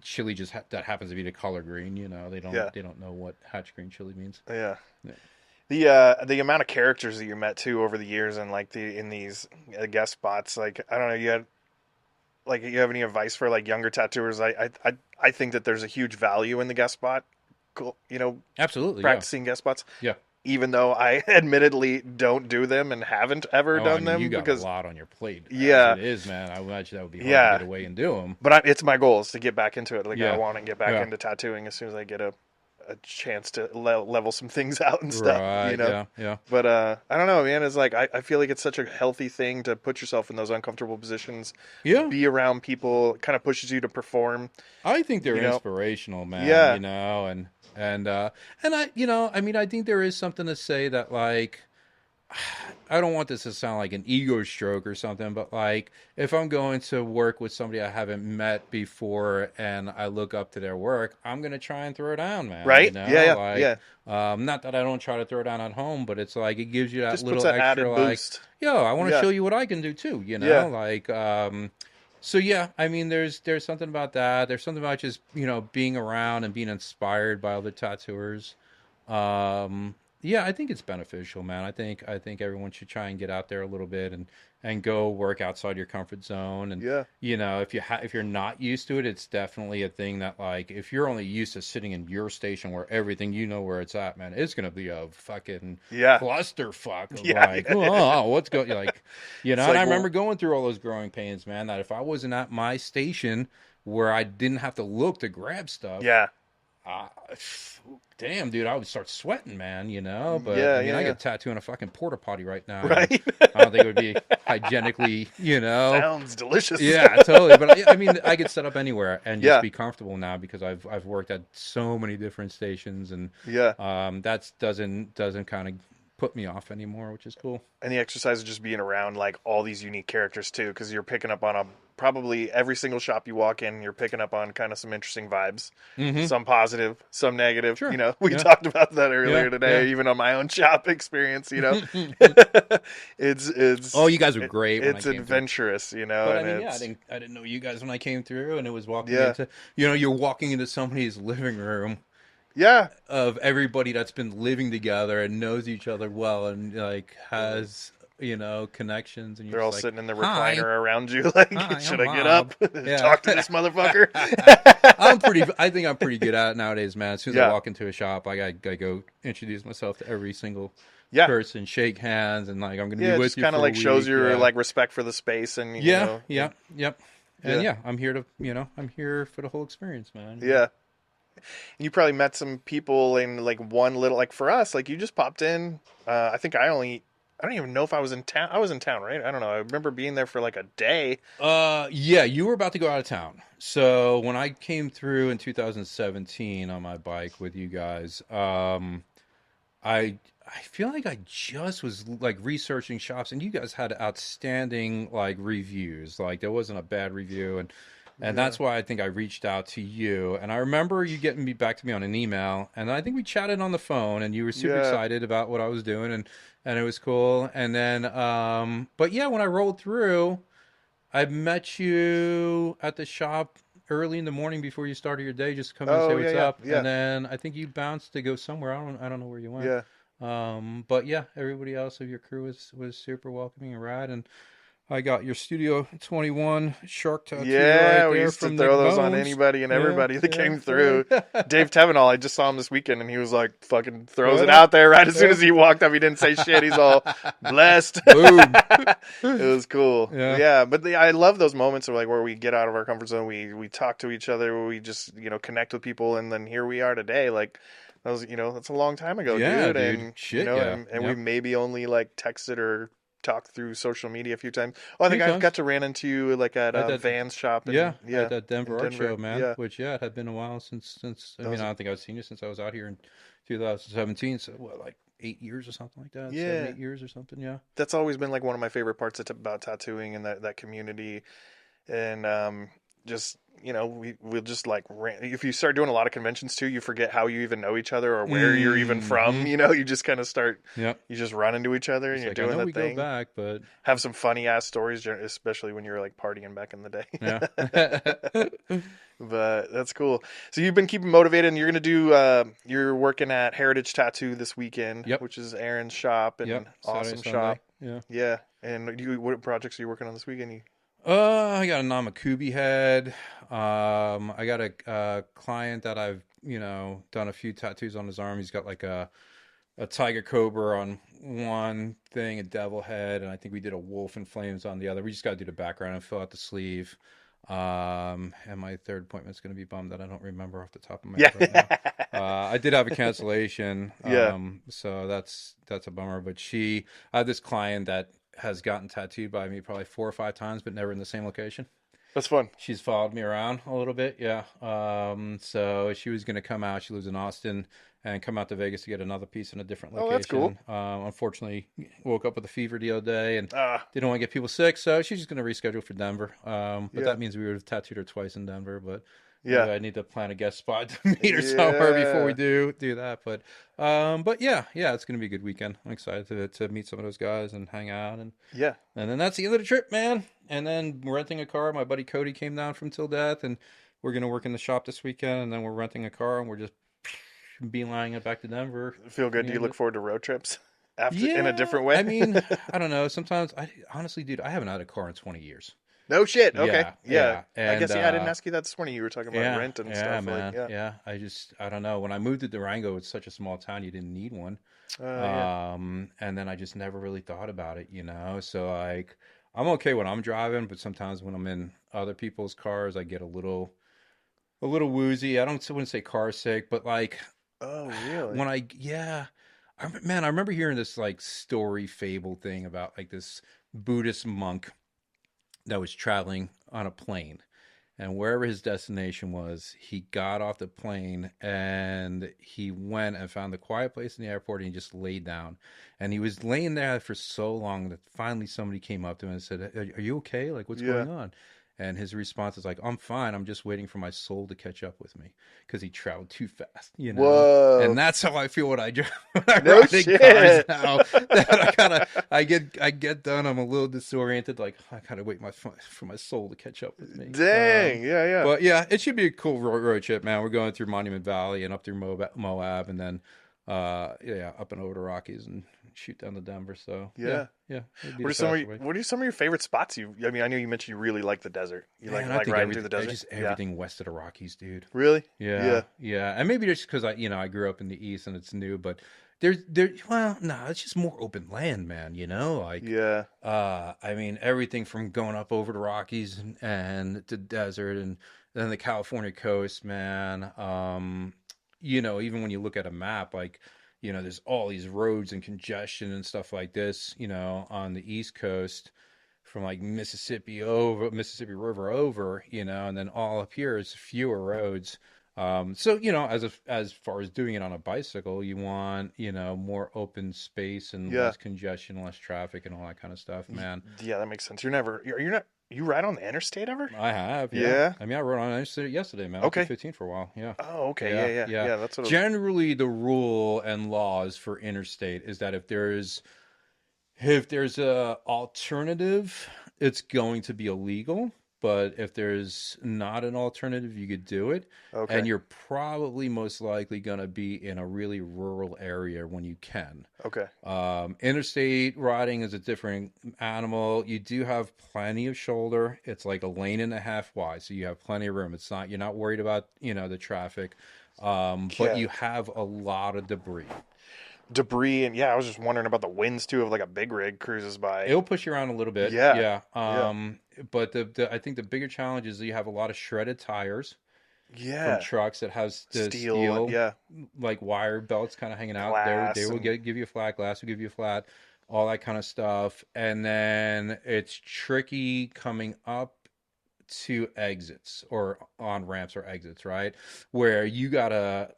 chili just that happens to be the color green. They yeah, don't know what hatch green chili means. yeah. Yeah. The amount of characters that you met too over the years and like in these guest spots, like I don't know, you have any advice for like younger tattooers? I think that there's a huge value in the guest spot, cool, Absolutely, yeah, practicing guest spots. yeah. even though I admittedly don't do them and haven't ever Oh, I done mean, you them got a because, lot on your plate as yeah, it is, man. I imagine that would be hard to yeah. get away and do them. But it's my goal is to get back into it. Like I Yeah, want to get back yeah, into tattooing as soon as I get a chance to level some things out and stuff, you right, know. yeah, yeah, But I don't know, man. It's like I feel like it's such a healthy thing to put yourself in those uncomfortable positions, yeah. be around people. It kind of pushes you to perform, I think they're you know. inspirational, man. Yeah, You know, and I, I mean, I think there is something to say that like I don't want this to sound like an ego stroke or something, but like if I'm going to work with somebody I haven't met before and I look up to their work, I'm gonna try and throw down, man. You right. Yeah, know, yeah, like yeah. not that I don't try to throw down at home, but it's like it gives you that Just puts little that extra, added like, boost. yo, I want to Yeah, show you what I can do too. You know, yeah, like, so yeah, I mean, there's something about that. There's something about just being around and being inspired by other tattooers. Um, yeah, I think it's beneficial, man. I think everyone should try and get out there a little bit and go work outside your comfort zone. And yeah. if you're not used to it, it's definitely a thing that like if you're only used to sitting in your station where everything where it's at, man, it's gonna be a fucking Yeah, clusterfuck of yeah, like, yeah. oh, what's going like, It's and like, I well, remember going through all those growing pains, man. That if I wasn't at my station where I didn't have to look to grab stuff. yeah, Uh, Damn, dude, I would start sweating, man, But yeah, I mean, yeah, I yeah. could tattoo in a fucking porta potty right now, and Right. I don't think it would be hygienically, Sounds delicious. Yeah, totally. But I mean, I could set up anywhere and just Yeah, be comfortable now because I've worked at so many different stations, and yeah. that doesn't kind of put me off anymore, which is cool. And the exercise of just being around like all these unique characters too, because you're picking up on probably every single shop you walk in, you're picking up on kind of some interesting vibes, Mm-hmm. some positive, some negative. Sure. We Yeah. talked about that Yeah. earlier Yeah. today, even on my own shop experience. It's Oh, you guys were it, great when I it's came through. adventurous, But I and mean, yeah, it's I didn't know you guys when I came through, and it was walking yeah, into, you're walking into somebody's living room yeah, of everybody that's been living together and knows each other well and like has connections, and you're they're all just like, sitting in the recliner hi, around you, like, hi, should I'm I get Bob. up Yeah. talk to this motherfucker? I think I'm pretty good at it nowadays, man. As soon as I Yeah, walk into a shop, I go introduce myself to every single yeah. person, shake hands, and like I'm gonna be Yeah, it with just you kind of for a like shows week. your Yeah. like respect for the space, and Yeah, yeah, yep. And yeah, yeah, I'm here for the whole experience, man. yeah. You probably met some people in like one little like for us, like you just popped in. I think I don't even know if I was in town. I was in town, right? I don't know. I remember being there for like a day. Yeah, you were about to go out of town. So when I came through in 2017 on my bike with you guys, I feel like I just was like researching shops, and you guys had outstanding like reviews. Like there wasn't a bad review, and Yeah, that's why I think I reached out to you. And I remember you getting me back to me on an email, and I think we chatted on the phone, and you were super yeah. excited about what I was doing, and it was cool. And then, but yeah, when I rolled through, I met you at the shop early in the morning before you started your day, just to come in and say Oh yeah, what's yeah, up. And yeah, then I think you bounced to go somewhere. I don't know where you went. yeah. But yeah, everybody else of your crew was super welcoming and rad. And I got your Studio 21 shark tattoo Yeah, right we there used to from throw Nick those on Bones. anybody and Yeah, everybody that yeah, came totally. through. Dave Tevenall, I just saw him this weekend, and he was like, fucking throws it Uh, out there right as soon yeah. as he walked up. He didn't say shit. He's all blessed. Boom. It was cool. Yeah. Yeah, but I love those moments of like where we get out of our comfort zone, we talk to each other, we just connect with people, and then here we are today. Like that was that's a long time ago, Yeah, dude, dude. and Shit, yeah. and we Yeah. maybe only like texted or talked through social media a few times. Oh, I Few think I got times. to ran into you like at At that Van's shop Yeah, in at that in Denver art show, Denver. man. Yeah, Which yeah, it had been a while since I that mean was I don't think I've seen you since I was out here in 2017. So what, like 8 years or something like that? Seven, yeah. 8 years or something? Yeah. That's always been like one of my favorite parts about tattooing and that community, and just we'll just like if you start doing a lot of conventions too, you forget how you even know each other or where you're even from. Hmm. You just kind of start, Yep. you just run into each other and It's you're like I doing know the we go thing. back, but Have some funny ass stories, especially when you were like partying back in the yeah. day. But that's cool. So you've been keeping motivated, and you're gonna do. You're working at Heritage Tattoo this weekend, Yep. which is Aaron's shop and Yep. Saturday, awesome Sunday. shop. Yeah. Yeah. And what projects are you working on this weekend? I got a Namakubi head. I got a client that I've done a few tattoos on his arm. He's got like a tiger cobra on one thing, a devil head, and I think we did a wolf in flames on the other. We just got to do the background and fill out the sleeve. And my third appointment's going to be bummed that I don't remember off the top of my Yeah. head right now. I did have a cancellation, Yeah. so that's a bummer. But I have this client that has gotten tattooed by me probably 4 or 5 times, but never in the same location. That's fun. She's followed me around a little bit, yeah. So she was going to come out. She lives in Austin and come out to Vegas to get another piece in a different Oh, that's cool. location. Unfortunately, woke up with a fever the other day and Uh, didn't want to get people sick, so she's just going to reschedule for Denver. But yeah. that means we would have tattooed her twice in Denver. But maybe Yeah. I need to plan a guest spot to meet her somewhere before we Yeah. do that. But yeah, it's going to be a good weekend. I'm excited to meet some of those guys and hang out Yeah. and then that's the end of the trip, man. And then renting a car. My buddy Cody came down from Till Death, and we're gonna work in the shop this weekend. And then we're renting a car, and we're just beelining it back to Denver. Feel good. Do you And look forward to road trips after in a yeah, different way? I mean, I don't know. Sometimes I honestly, dude, I haven't had a car in 20 years. No shit. Okay. Yeah, Yeah. I and guess I didn't ask you that this morning. You were talking about rent and yeah, stuff. man, Like, yeah. I don't know. When I moved to Durango, it's such a small town, you didn't need one. yeah. And then I just never really thought about it, you know. So like, I'm okay when I'm driving, but sometimes when I'm in other people's cars, I get a little woozy. Wouldn't say car sick, but like Oh, really? when man, I remember hearing this like story fable thing about like this Buddhist monk that was traveling on a plane. And wherever his destination was, he got off the plane and he went and found a quiet place in the airport and he just laid down. And he was laying there for so long that finally somebody came up to him and said, Are you okay? Like, what's Yeah. going on? And his response is like, I'm fine. I'm just waiting for my soul to catch up with me because he traveled too fast, you know? And Whoa. that's how I feel when I drive when I No ride in cars shit. now. That I get done. I'm a little disoriented. Like I gotta wait for my soul to catch up with me. Dang. Yeah. Yeah. But yeah, it should be a cool road trip, man. We're going through Monument Valley and up through Moab, and then up and over to Rockies and shoot down to Denver. So Yeah. it'd be What the are some of faster your, way. what are some of your favorite spots? I mean, I know you mentioned you really like the desert. You Man, I like think riding through the desert. just Yeah. everything west of the Rockies, dude. Really? Yeah, Yeah. yeah, and maybe just because I grew up in the East and it's new, but well, no, it's just more open land, man. You know, like Yeah. I mean, everything from going up over the Rockies and the desert and then the California coast, man. Even when you look at a map, like, there's all these roads and congestion and stuff like this, on the East Coast from like Mississippi River over, and then all up here is fewer roads. So, as far as doing it on a bicycle, you want, more open space and Yeah. less congestion, less traffic and all that kind of stuff, man. Yeah. That makes sense. You're not. You ride on the interstate ever? I have, yeah. Yeah. I mean, I rode on it yesterday, man. I Okay. went 15 for a while, yeah. Oh, okay. Yeah, Yeah. Yeah. yeah. Yeah. That's what. Generally, the rule and laws for interstate is that if there's a alternative, it's going to be illegal. But if there's not an alternative, you could do it. Okay. And you're probably most likely going to be in a really rural area when you can. Okay. Interstate riding is a different animal. You do have plenty of shoulder. It's like a lane and a half wide, so you have plenty of room. You're not worried about, the traffic. But Yeah. you have a lot of debris. Debris and yeah, I was just wondering about the winds too of like a big rig cruises by. It'll push you around a little bit. Yeah. Yeah. Yeah. But I think the bigger challenge is that you have a lot of shredded tires Yeah. from trucks that has the Steel. Yeah. like wire belts kind of hanging out. Glass They will and- give you a flat. Glass will give you a flat. All that kind of stuff. And then it's tricky coming up to exits or on ramps or exits, right? Where you gotta,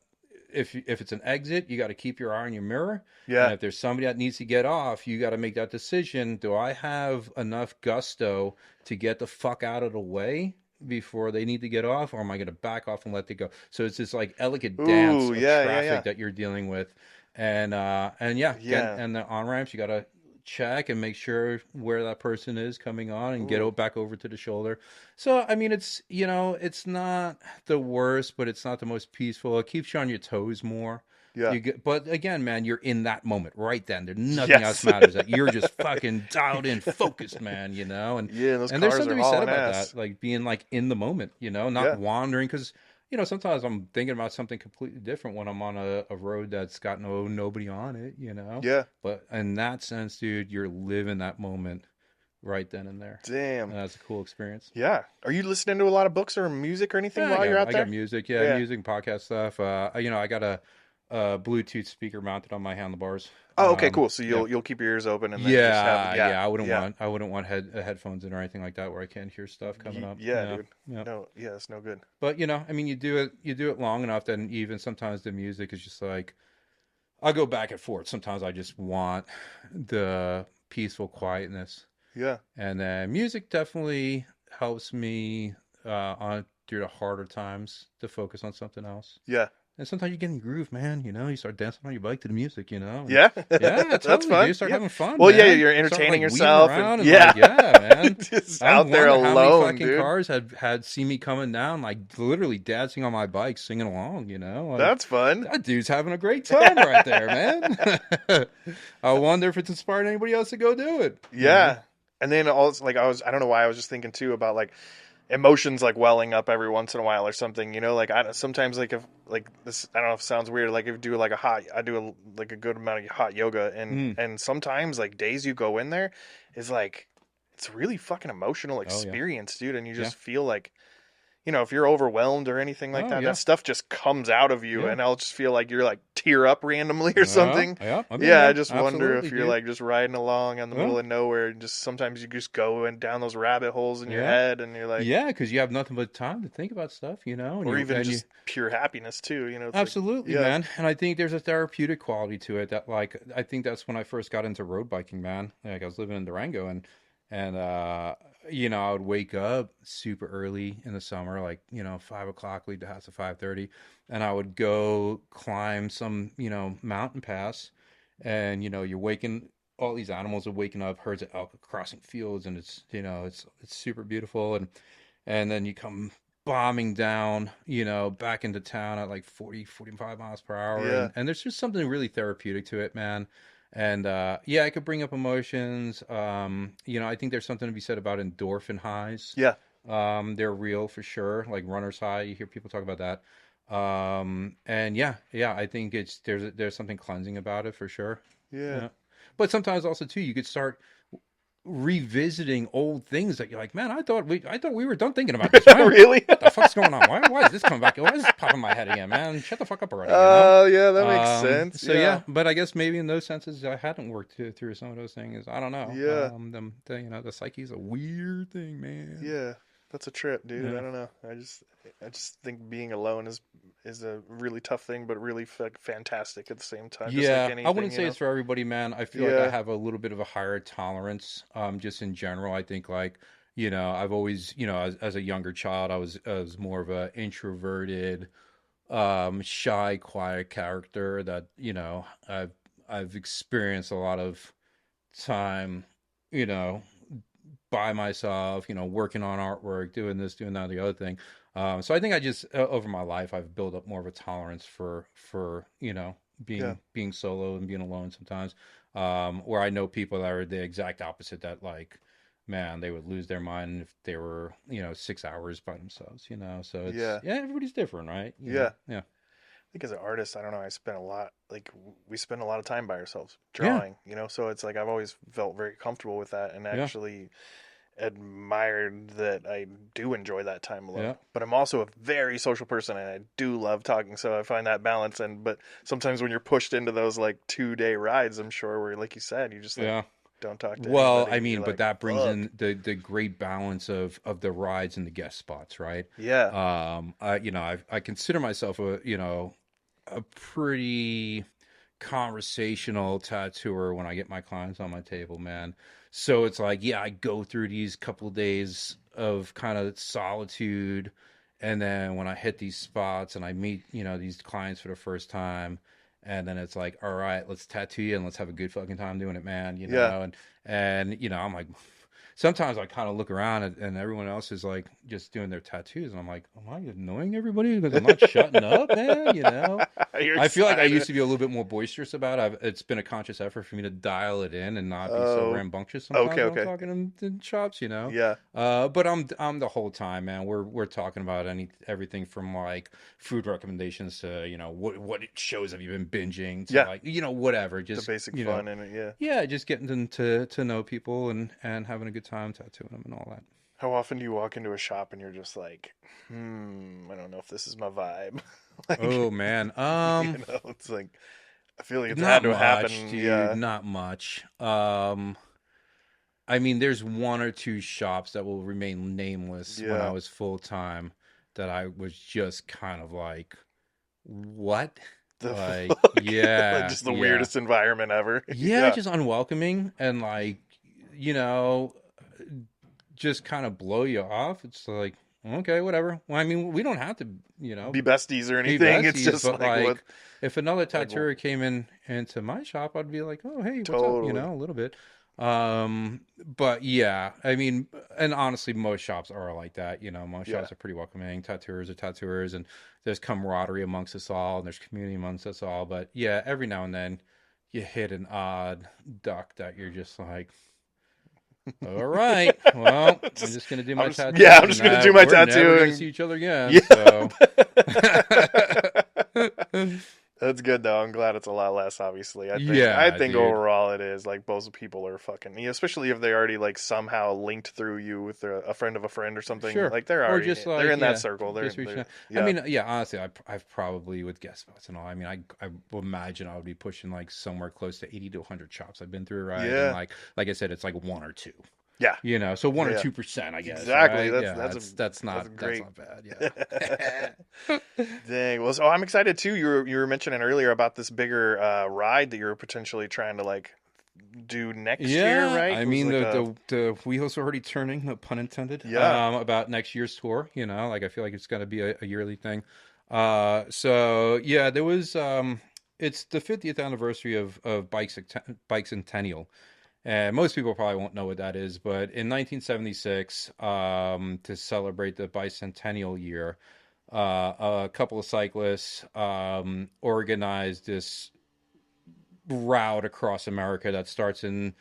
if it's an exit, you got to keep your eye on your mirror. And Yeah. if there's somebody that needs to get off, you got to make that decision. Do I have enough gusto to get the fuck out of the way before they need to get off, or am I going to back off and let they go? So it's this like elegant dance Ooh, of yeah, traffic yeah. that you're dealing with, and Yeah. and the on ramps you got to check and make sure where that person is coming on and get Ooh. back over to the shoulder. So I mean, it's it's not the worst, but it's not the most peaceful. It keeps you on your toes more. Yeah. But again, man, you're in that moment right then. There's nothing Yes. else matters. That you're just fucking dialed in, focused, man. And Yeah, those and there's cars something are to be said hauling about ass. that, like being like in the moment, not Yeah. wandering. Because sometimes I'm thinking about something completely different when I'm on a road that's got nobody on it, Yeah. But in that sense, dude, you're living that moment right then and there. Damn. And that's a cool experience. Yeah. Are you listening to a lot of books or music or anything Yeah, while you're out I got there? music, Yeah. music and podcast stuff. I got a Bluetooth speaker mounted on my handlebars. Oh, okay, cool. So Yeah. you'll keep your ears open and then just have yeah, yeah. I wouldn't want headphones in or anything like that where I can't hear stuff coming up. Yeah, Yeah, dude. yeah. No, yeah, it's no good. But I mean, you do it long enough that even sometimes the music is just like I'll go back and forth. Sometimes I just want the peaceful quietness, Yeah. and then music definitely helps me on through the harder times to focus on something else. Yeah. And sometimes you get in the groove, man. You start dancing on your bike to the music, and Yeah. yeah, That's totally, fun. dude. Start Yeah. having fun, Well, yeah, man. you're Start entertaining like weaving yourself and around and yeah. like, yeah, man. Just I out there wonder how many alone, fucking dude. cars had seen me coming down, like literally dancing on my bike, singing along. Like That's fun. that dude's having a great time right there, man. I wonder if it's inspired anybody else to go do it. Yeah. And then also like I don't know why I was just thinking too about like emotions like welling up every once in a while or something, like I sometimes like if like this I don't know if it sounds weird like if you do like I do like a good amount of hot yoga Mm. and sometimes like days you go in there is like it's a really fucking emotional Oh yeah, experience, dude, and you yeah. just feel like if you're overwhelmed or anything like Oh that, that yeah, stuff just comes out of you, yeah. and I'll just feel like you're like tear up randomly or Yeah, something. yeah. I've been Yeah, I there. just wonder Absolutely, if you're dude. like just riding along in the Yeah, middle of nowhere, and just sometimes you just go and down those rabbit holes in your yeah. head, and you're like, Yeah, because you have nothing but time to think about stuff, and or even you just pure happiness too. It's like, absolutely, yeah, man. And I think there's a therapeutic quality to it that, like, I think that's when I first got into road biking, man. Like, I was living in Durango, and I would wake up super early in the summer, like 5 o'clock, leave the house at 5:30, and I would go climb some mountain pass, and you're waking. All these animals are waking up, herds of elk crossing fields, and it's super beautiful, and then you come bombing down, back into town at like 40, 45 miles per hour. yeah, And there's just something really therapeutic to it, man. And yeah, it could bring up emotions. I think there's something to be said about endorphin highs. yeah, They're real for sure, like runner's high. You hear people talk about that. And yeah, I think there's something cleansing about it for sure. yeah. Yeah. But sometimes also too, you could start revisiting old things that you're like, man, I thought we were done thinking about this. Really? What the fuck's going on? Why is this coming back? Why is this popping in my head again, man? Shut the fuck up already, Oh, yeah, that makes sense. So yeah, Yeah, but I guess maybe in those senses, I hadn't worked through some of those things. I don't know. yeah, The psyche's a weird thing, man. yeah. That's a trip, dude. Yeah. I don't know. I just think being alone is a really tough thing, but really fantastic at the same time. Just like Yeah, I anything, wouldn't say it's for everybody, man. I feel like I Yeah, have a little bit of a higher tolerance, just in general. I think like, I've always, as a younger child, I was more of a introverted, shy, quiet character that, I've experienced a lot of time, you know, by myself, working on artwork, doing this, doing that, the other thing. So I think I just over my life I've built up more of a tolerance for yeah, being solo and being alone sometimes. Where I know people that are the exact opposite, that like, man, they would lose their mind if they were 6 hours by themselves. So it's yeah, yeah, everybody's different, right? yeah. Yeah, I think as an artist, I don't know, I spend a lot, like, we spend a lot of time by ourselves yeah, drawing, so it's like I've always felt very comfortable with that and yeah, actually admired that I do enjoy that time alone. yeah. But I'm also a very social person and I do love talking, so I find that balance. But sometimes when you're pushed into those like 2 day rides, I'm sure where, like you said, you just like Yeah. don't talk to Well, anybody. I You're mean, but like, that brings fuck. in the great balance of the rides and the guest spots, right? Yeah. I consider myself a pretty conversational tattooer when I get my clients on my table, man. So it's like, yeah, I go through these couple days of kind of solitude, and then when I hit these spots and I meet, these clients for the first time, and then it's like, all right, let's tattoo you and let's have a good fucking time doing it, man. Yeah. And I'm like, sometimes I kind of look around and everyone else is like just doing their tattoos, and I'm like, am I annoying everybody because I'm not shutting up, man? You know, You're I feel like I used excited. to be a little bit more boisterous about it. It's been a conscious effort for me to dial it in and not be so Oh, rambunctious okay, sometimes when I'm okay. talking in shops, you know. Yeah. But I'm the whole time, man. We're talking about everything from like food recommendations to what shows have you been binging to Yeah. like whatever. The Just basic fun in it, yeah. yeah, just getting them to know people and having a good time tattooing them and all that. How often do you walk into a shop and you're just like, I don't know if this is my vibe. Like, Oh man, it's like I feel like it's had not to much, happen. dude, Yeah. not much. I mean, there's one or two shops that will remain nameless when I Yeah. was full time that I was just kind of like, what? The Like, fuck? Like yeah, just the yeah, weirdest environment ever. yeah, Yeah. just unwelcoming and like, you know, just kind of blow you off. It's like, okay, whatever. Well, I mean, we don't have to, Be besties or be anything. It's besties, just but like what like, if another like tattooer came into my shop, I'd be like, oh, hey, what's up? totally. A little bit. But yeah, I mean, and honestly, most shops are like that. Most Yeah. shops are pretty welcoming. Tattooers are tattooers, and there's camaraderie amongst us all, and there's community amongst us all. But yeah, every now and then you hit an odd duck that you're just like, all right. Well, I'm Just just gonna do I'm my just yeah, I'm tattoos, just and gonna do my we're never tattoo gonna and see each other again. yeah. So, That's good though. I'm glad it's a lot less. Obviously, I yeah, think dude. overall it is like most people are fucking, especially if they already like somehow linked through you with a friend of a friend or something. Sure. Like they're Or already just they're like, in that yeah, circle. just reaching They're out. I yeah mean, yeah, honestly, I've probably with guest spots and all. I mean, I would imagine I would be pushing like somewhere close to 80 to 100 shops I've been through, right? And yeah like I said, it's like one or two. yeah So one or yeah 2%, I guess, exactly. right? That's Yeah, that's that's not great. bad. Yeah. Dang. Well, so I'm excited too. You were mentioning earlier about this bigger ride that you're potentially trying to like do next year, Yeah, right? I It was mean like a the wheels are already turning, no pun intended. yeah. About next year's tour. Like I feel like it's going to be a yearly thing. So yeah, there was it's the 50th anniversary of Bike Centennial, and most people probably won't know what that is. But in 1976, to celebrate the bicentennial year, a couple of cyclists organized this route across America that starts in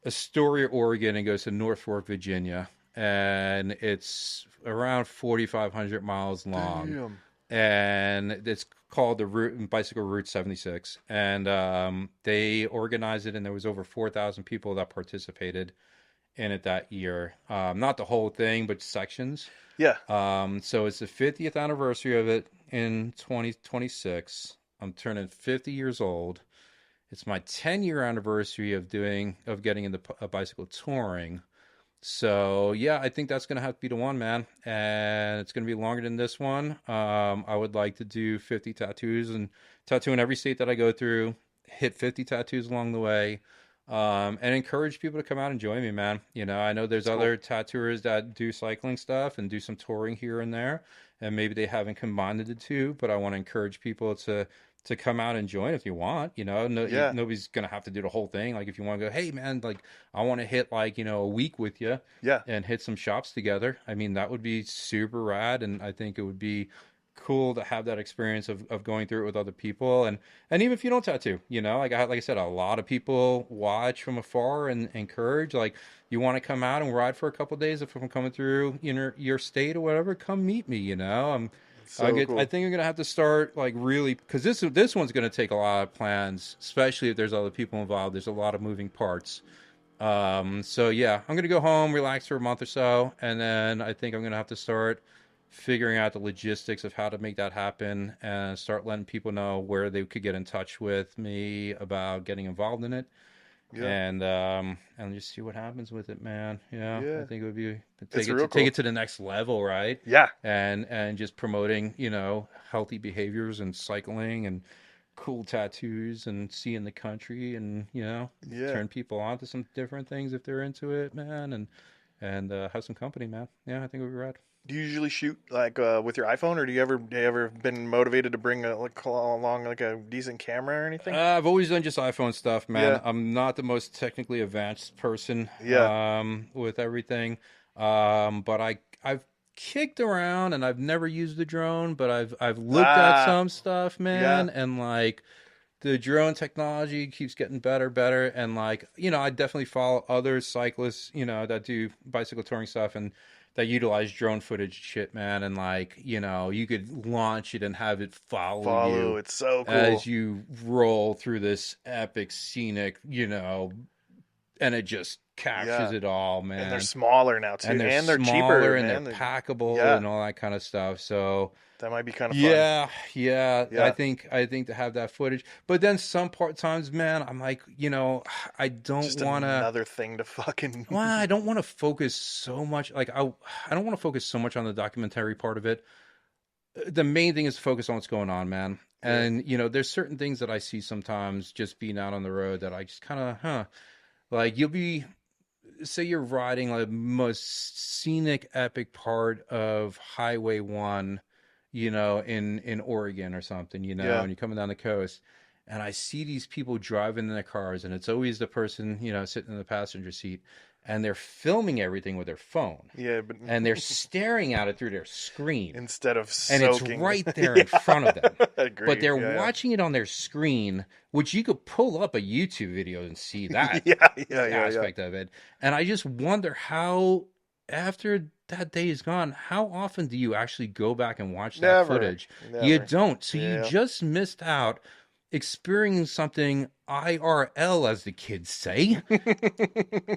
Astoria, Oregon, and goes to Norfolk, Virginia, and it's around 4,500 miles long, Damn. and it's called the Bicycle Route 76. And they organized it, and there was over 4,000 people that participated in it that year. Not the whole thing, but sections. Yeah. So it's the 50th anniversary of it in 2026. I'm turning 50 years old. It's my 10-year anniversary of getting into bicycle touring. So yeah, I think that's gonna have to be the one, man, and it's gonna be longer than this one. I would like to do 50 tattoos and tattoo in every state that I go through. Hit 50 tattoos along the way, and encourage people to come out and join me, man. I know there's It's cool. other tattooers that do cycling stuff and do some touring here and there, and maybe they haven't combined the two. But I want to encourage people to come out and join if you want. No, Yeah. nobody's gonna have to do the whole thing. Like if you want to go, hey man, like I want to hit like a week with you Yeah. and hit some shops together. I mean, that would be super rad, and I think it would be cool to have that experience of going through it with other people. And even if you don't tattoo, like I said, a lot of people watch from afar and encourage. Like you want to come out and ride for a couple of days if I'm coming through your state or whatever, come meet me. So I cool. think I'm gonna have to start like really because this one's gonna take a lot of plans, especially if there's other people involved. There's a lot of moving parts. So yeah, I'm gonna go home, relax for a month or so, and then I think I'm gonna have to start figuring out the logistics of how to make that happen and start letting people know where they could get in touch with me about getting involved in it Yeah. and just see what happens with it, man. Yeah, I Yeah. think it would be It's take it real take cool. it to the next level, right? Yeah. And just promoting, healthy behaviors and cycling and cool tattoos and seeing the country and Yeah. turn people on to some different things if they're into it, man, and have some company, man. Yeah, I think it would be rad. Do you usually shoot like with your iPhone, or do you ever been motivated to bring along like a decent camera or anything? I've always done just iPhone stuff, man. Yeah, I'm not the most technically advanced person yeah. with everything, but I've kicked around and I've never used the drone, but I've looked at Ah, some stuff, yeah. man, and like the drone technology keeps getting better, and like I definitely follow other cyclists, that do bicycle touring stuff and that utilize drone footage shit, man, and like you could launch it and have it follow Follow. you It's so as cool. you roll through this epic scenic, and it just captures Yeah. it all, And they're man. smaller now too, And they're and they're cheaper, smaller and they're man. packable Yeah, and all that kind of stuff. So that might be kind of fun. yeah, yeah. I Yeah, think I think to have that footage. But then some part times, man, I'm like, I don't just wanna another thing to fucking. well, I don't want to focus so much like I don't want to focus so much on the documentary part of it. The main thing is to focus on what's going on, man. Yeah, And there's certain things that I see sometimes just being out on the road that I just kind of, like you'll be say you're riding like the most scenic epic part of Highway 1, in Oregon or something, yeah, and you're coming down the coast and I see these people driving in their cars and it's always the person, sitting in the passenger seat and they're filming everything with their phone yeah. But and they're staring at it through their screen instead of and it's soaking, right there in yeah, front of them. But agreed. they're Yeah, watching it on their screen, which you could pull up a YouTube video and see yeah, that yeah, yeah, yeah, yeah. aspect of it. And I just wonder how, after that day is gone, how often do you actually go back and watch that Never, footage? You never. don't. So you Yeah, just missed out experiencing something IRL, as the kids say,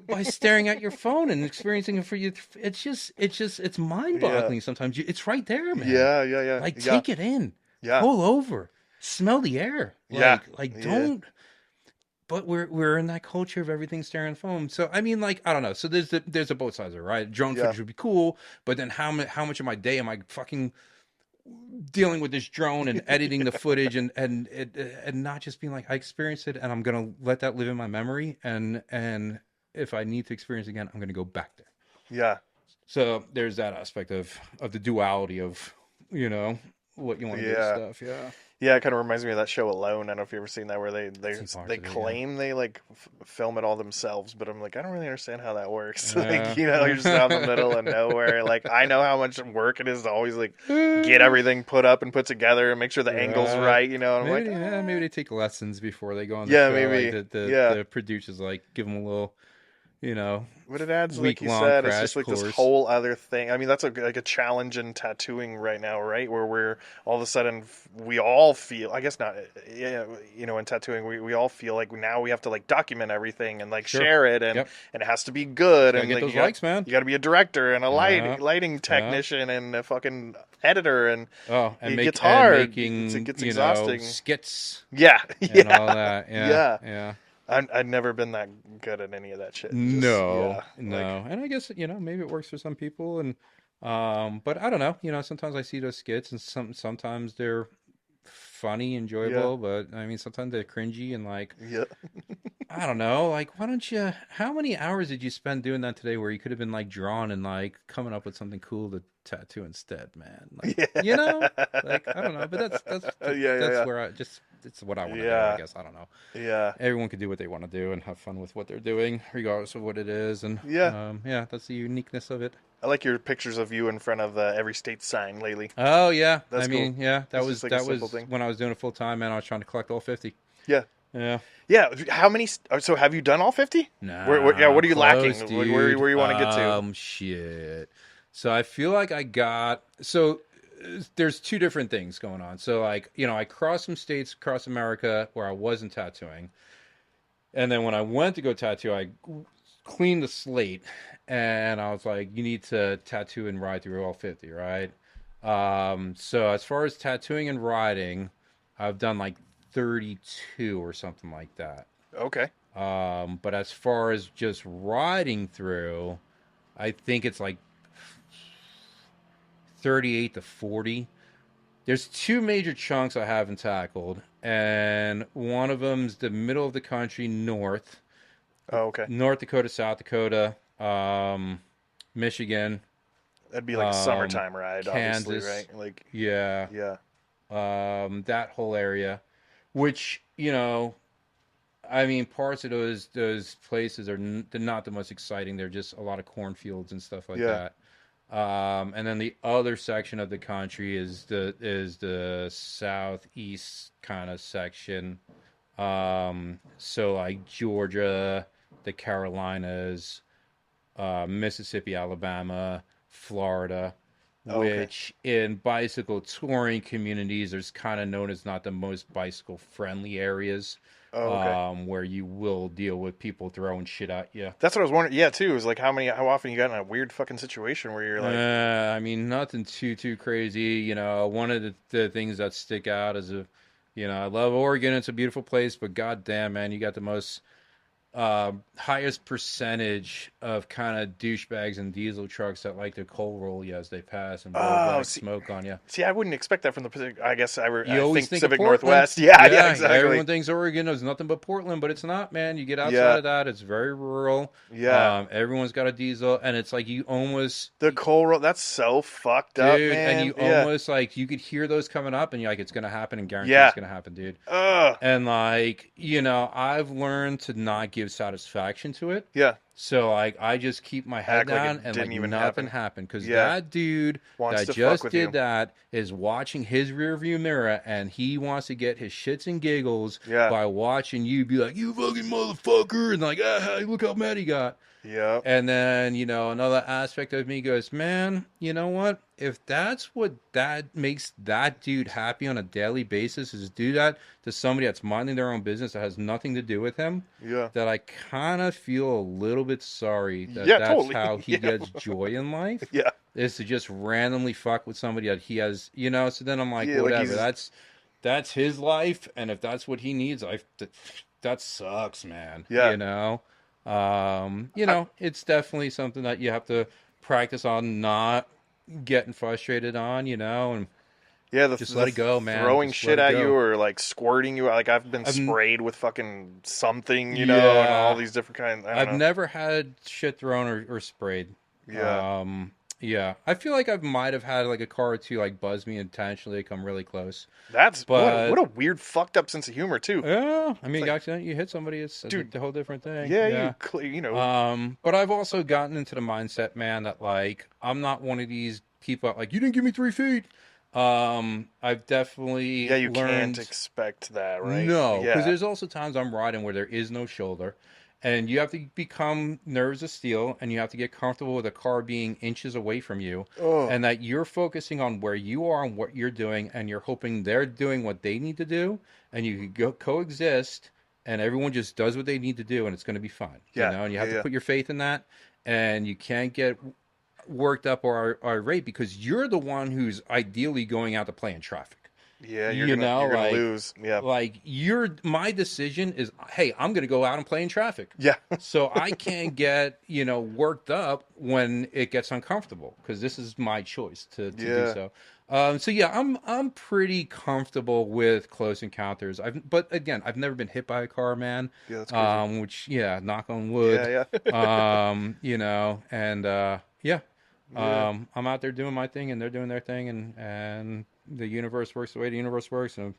by staring at your phone and experiencing it for you. It's mind yeah, boggling sometimes. It's right there, man. yeah, yeah, yeah, Like, yeah, take it in, yeah, pull over, smell the air. yeah, Like, yeah, don't. But we're in that culture of everything staring at phone. So I mean, like, I don't know. So there's a both sides of it, right? Drone yeah. footage would be cool, but then how much of my day am I fucking dealing with this drone and editing the footage and not just being like I experienced it and I'm gonna let that live in my memory and if I need to experience it again, I'm gonna go back there. Yeah, So there's that aspect of the duality of you know what you want to do with yeah. stuff. Yeah, Yeah, it kind of reminds me of that show Alone. I don't know if you've ever seen that, where they I've they seen parts they of it. Yeah. claim they like film it all themselves, but I'm like, I don't really understand how that works. Like, Uh, you're just out in the middle of nowhere. Like, I know how much work it is to always like get everything put up and put together and make sure the angle's right. right. And I'm like, Maybe they take lessons before they go on the yeah, show. Like maybe, yeah. the producers like give them a little you know But it adds, like week you long said, it's just crash like this course. whole other thing. I mean, that's like a challenge in tattooing right now, right? Where we're all of a sudden we all feel, I guess not, yeah, in tattooing we all feel like now we have to like document everything and like Sure. share it, and Yep. and it has to be good, Gotta and get like those likes, man. you got to be a director and a Yeah. lighting Yeah. technician and a fucking editor, and Oh, it gets and hard. It making, gets exhausting. skits Yeah, and yeah, all that. Yeah. yeah. Yeah. I've never been that good at any of that shit. Just No, yeah, like no. And I guess, maybe it works for some people and but I don't know. Sometimes I see those skits and sometimes they're funny, yeah, enjoyable, but I mean sometimes they're cringy and like yeah. I don't know. Like, why don't you? How many hours did you spend doing that today? Where you could have been like drawn and like coming up with something cool to tattoo instead, man. Like, Yeah. like I don't know. But Yeah, yeah, that's yeah. where it's what I want to do. I Yeah. guess I don't know. Yeah. Everyone can do what they want to do and have fun with what they're doing, regardless of what it is. And Yeah. yeah, that's the uniqueness of it. I like your pictures of you in front of every state sign lately. Oh yeah, I That's cool. mean yeah, It's just like a simple thing. when I was doing it full time, man. I was trying to collect all 50. Yeah. Yeah. Yeah. How many? So have you done all 50? Yeah. Nah, What are you lacking? close, Like, dude. where you want to get to? Shit. So I feel like there's two different things going on. So like, I crossed some states across America where I wasn't tattooing. And then when I went to go tattoo, I cleaned the slate and I was like, you need to tattoo and ride through all 50, right? So as far as tattooing and riding, I've done like 32 or something like that. Okay. But as far as just riding through, I think it's like 38 to 40. There's two major chunks I haven't tackled, and one of them's the middle of the country, Oh, okay. North Dakota, South Dakota, Michigan, That'd be like a summertime ride, obviously, Kansas, right? Like, yeah, yeah, that whole area, which, I mean, parts of those places they're not the most exciting. They're just a lot of cornfields and stuff like yeah. that. And then the other section of the country is the southeast kind of section. So like Georgia, the Carolinas, Mississippi, Alabama, Florida, Oh, okay. which in bicycle touring communities is kind of known as not the most bicycle friendly areas, Oh, okay. where you will deal with people throwing shit at you. That's what I was wondering. Yeah, too. Is like how often you got in a weird fucking situation where you're like, I mean, nothing too crazy. One of the things that stick out is I love Oregon. It's a beautiful place, but goddamn, man, you got the most highest percentage of kind of douchebags and diesel trucks that like to coal roll you as they pass and blow oh, black see, smoke on you. see, I wouldn't expect that from the Pacific. I guess You I always think think of Pacific Portland. Northwest. Yeah, yeah, Yeah, exactly. everyone thinks Oregon is nothing but Portland, but it's not, man. You get outside Yeah, of that, it's very rural. yeah. Everyone's got a diesel, and it's like you almost, The coal roll. That's so fucked up, dude, and man. you Yeah, almost like you could hear those coming up, and you're like, it's gonna happen, and guarantee it's yeah. gonna happen, dude. Ugh. And like, I've learned to not give satisfaction to it. Yeah. So like I just keep my head Act like down it and like didn't even nothing happen. happened because Yeah. that dude Wants that to fuck just with did you. that is watching his rearview mirror and he wants to get his shits and giggles Yeah. by watching you be like, you fucking motherfucker, and like, look how mad he got. Yeah. And then, another aspect of me goes, man, you know what? If that's what that makes that dude happy on a daily basis is do that to somebody that's minding their own business that has nothing to do with him, Yeah. that I kind of feel a little bit sorry that Yeah. that's Totally. how he Yeah. gets joy in life, Yeah. is to just randomly fuck with somebody that he has, so then I'm like, Yeah. Like whatever, he's. that's his life, and if that's what he needs, that sucks, man, Yeah. I, it's definitely something that you have to practice on not getting frustrated on, and yeah. just let The it go, man. throwing Just let shit it at you go. or like squirting you. Like I've been I've n- sprayed with fucking something, and all yeah, these different kinds. I don't I've know. never had shit thrown or sprayed. Yeah. Um, yeah, I feel like I might have had like a car or two like buzz me intentionally, come really close, That's what but a weird fucked up sense of humor too. yeah, I It's mean, like, accidentally you hit somebody, it's dude, a whole different thing. yeah, Yeah. But I've also gotten into the mindset, man, that like I'm not one of these people that, like, you didn't give me 3 feet. I've yeah, definitely you can't learned expect that, right? no, because Yeah. there's also times I'm riding where there is no shoulder, and you have to become nerves of steel, and you have to get comfortable with a car being inches away from you, Oh, and that you're focusing on where you are and what you're doing, and you're hoping they're doing what they need to do, and you can go coexist, and everyone just does what they need to do, and it's going to be fine, yeah, and you yeah, have to yeah, put your faith in that, and you can't get worked up or irate because you're the one who's ideally going out to play in traffic. yeah. You know, You're gonna like lose. Yeah, my decision is, hey, I'm going to go out and play in traffic. yeah, So I can't get, worked up when it gets uncomfortable because this is my choice to do yeah, so. So yeah, I'm pretty comfortable with close encounters. But again, I've never been hit by a car, man. yeah. That's crazy. Which, yeah, knock on wood. Yeah, yeah, And yeah, yeah, I'm out there doing my thing and they're doing their thing, and the universe works the way the universe works, and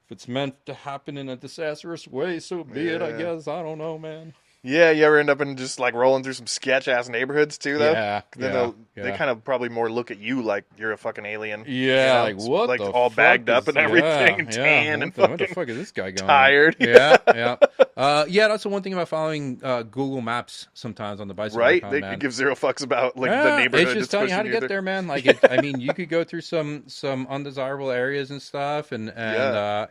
if it's meant to happen in a disastrous way, so be it, I yeah. guess. I don't know, man. Yeah, you ever end up in just like rolling through some sketch ass neighborhoods too, though? Yeah, 'Cause then yeah, they yeah. kind of probably more look at you like you're a fucking alien, Yeah, like what like the all fuck bagged up is and everything, yeah, and yeah. tan and What the fucking fuck is this guy going on? tired. Yeah, yeah. Yeah, that's the one thing about following Google Maps sometimes on the bicycle Right? icon, They could man. give zero fucks about like the Yeah, it's neighborhood just it's telling you how pushing to you get through. there, man. Like I mean, you could go through some undesirable areas and stuff, and Yeah.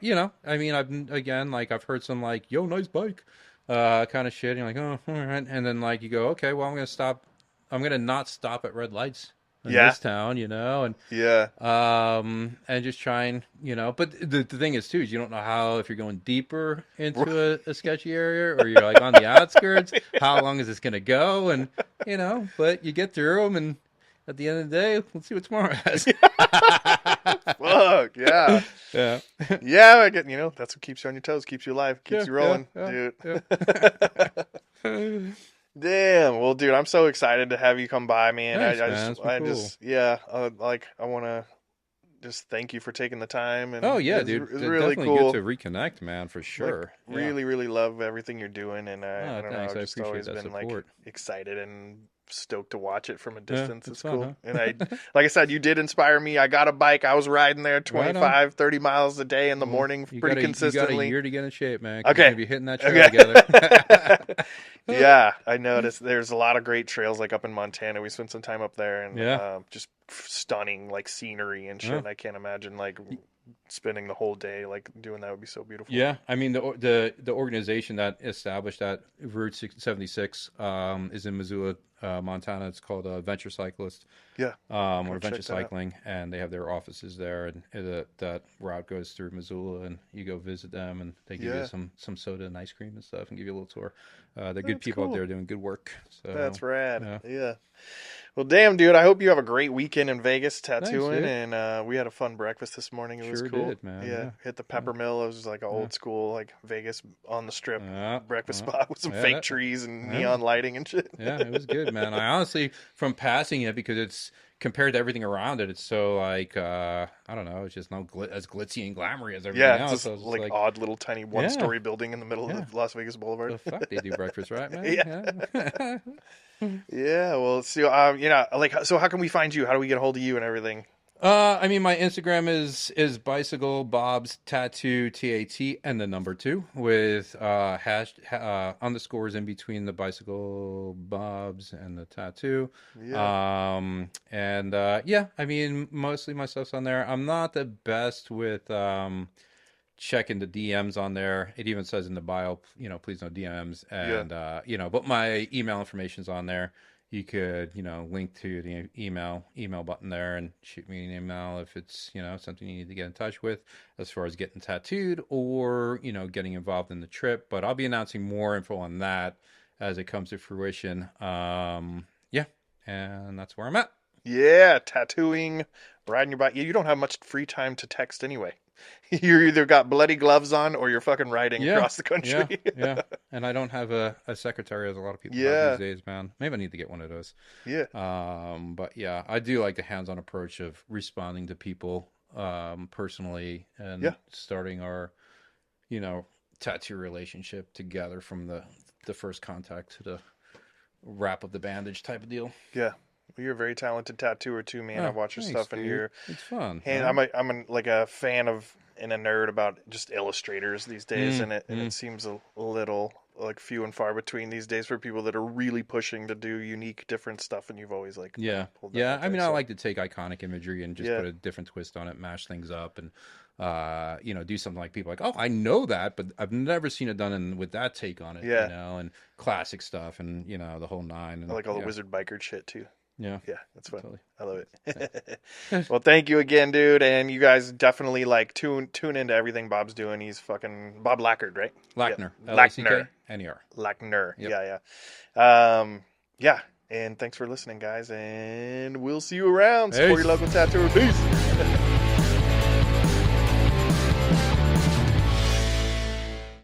I mean, I've heard some like, yo, nice bike, kind of shit. And you're like, oh, all right, and then like you go, okay, well, I'm gonna not stop at red lights in Yeah. this town, and Yeah. and just try and but the thing is too is you don't know how, if you're going deeper into a sketchy area or you're like on the outskirts, how long is this gonna go, and but you get through them, and at the end of the day, let's see what tomorrow has. Fuck, yeah. Yeah. Yeah, I get, that's what keeps you on your toes, keeps you alive, keeps Yeah, you yeah, rolling, yeah, dude. yeah. Damn. Well, dude, I'm so excited to have you come by, man. Thanks, man. It's been I cool. just, yeah, like, I want to just thank you for taking the time, Oh and yeah, dude. it's really Definitely good to cool. reconnect, man, for Like, sure. Yeah. really, really love everything you're doing, and I Oh, don't know, thanks. I've I just appreciate always that been like support. excited and stoked to watch it from a Yeah, distance. it's It's fun, cool. huh? And like I said, you did inspire me. I got a bike. I was riding there Right on. 25, 30 miles a day in the Well, morning you pretty got a consistently. year to get in shape, man, because we're Okay. gonna be hitting that trail Okay. together. Yeah, I noticed there's a lot of great trails like up in Montana. We spent some time up there, and Yeah. just stunning like scenery and shit. Oh. And I can't imagine like spending the whole day like doing that would be so beautiful. Yeah, I mean the organization that established that Route 76 is in Missoula, Montana. It's called Venture Cyclist, Yeah, or gotta Venture check that out. Cycling, and they have their offices there. And that route goes through Missoula, and you go visit them, and they give you Yeah, some soda and ice cream and stuff, and give you a little tour. They're good that's people out cool. there doing good work. So That's rad. yeah, Yeah. Well, damn, dude. I hope you have a great weekend in Vegas thanks, tattooing, dude. and we had a fun breakfast this morning. It was Sure cool. did, man. Yeah, Yeah, hit the yeah, Pepper Mill. It was like an yeah, old school like Vegas on the strip yeah, breakfast yeah. spot with some Yeah, fake trees and yeah. neon lighting and shit. Yeah, it was good, man. I honestly, from passing it, because it's compared to everything around it, it's so like I don't know, it's just not as glitzy and glamoury as everything Yeah, it's else. this So I was just like like, odd little tiny yeah, one-story building in the middle yeah, of Las Vegas Boulevard. the fuck they do breakfast, right, man? Yeah. Yeah. Yeah, well, so like, so how can we find you? How do we get a hold of you and everything? I mean, my Instagram is bicycle Bob's tattoo TAT and the number two with underscores in between the bicycle Bob's and the tattoo. Yeah, And yeah, I mean, mostly my stuff's on there. I'm not the best with checking the DMs on there. It even says in the bio, please no DMs. yeah, And but my email information's on there. You could, link to the email button there and shoot me an email if it's, something you need to get in touch with as far as getting tattooed or, getting involved in the trip. But I'll be announcing more info on that as it comes to fruition. Yeah, and that's where I'm at. yeah. Tattooing, riding your bike. Yeah, you don't have much free time to text anyway. You either got bloody gloves on or you're fucking riding Yeah, across the yeah, country. yeah. And I don't have a secretary as a lot of people have these Yeah, days, man. Maybe I need to get one of those. yeah, But yeah, I do like the hands-on approach of responding to people personally and yeah, starting our, you know, tattoo relationship together from the first contact to the wrap of the bandage type of deal. yeah. Well, you're a very talented tattooer too, man. I Oh, watch your thanks, stuff, and dude. you're It's fun, hand. right? Like a fan of and a nerd about just illustrators these days, Mm, and it mm. seems a little like few and far between these days for people that are really pushing to do unique, different stuff. And you've always like Yeah. pulled that Yeah. out I there. mean, I So like to take iconic imagery and just yeah, put a different twist on it, mash things up, and do something like people like, oh, I know that, but I've never seen it done with that take on it, yeah. and classic stuff, and the whole nine, I and like all the yeah, wizard biker shit too. yeah, Yeah, that's fun. totally. I love it. Thanks. Well, thank you again, dude. And you guys definitely like tune into everything Bob's doing. He's fucking Bob Lackard, right? Yep. Lackner, Lackner. Lackner. Lackner. Yep. Yeah, yeah. Yeah. And thanks for listening, guys. And we'll see you around. Support Peace. your local tattooer. Peace.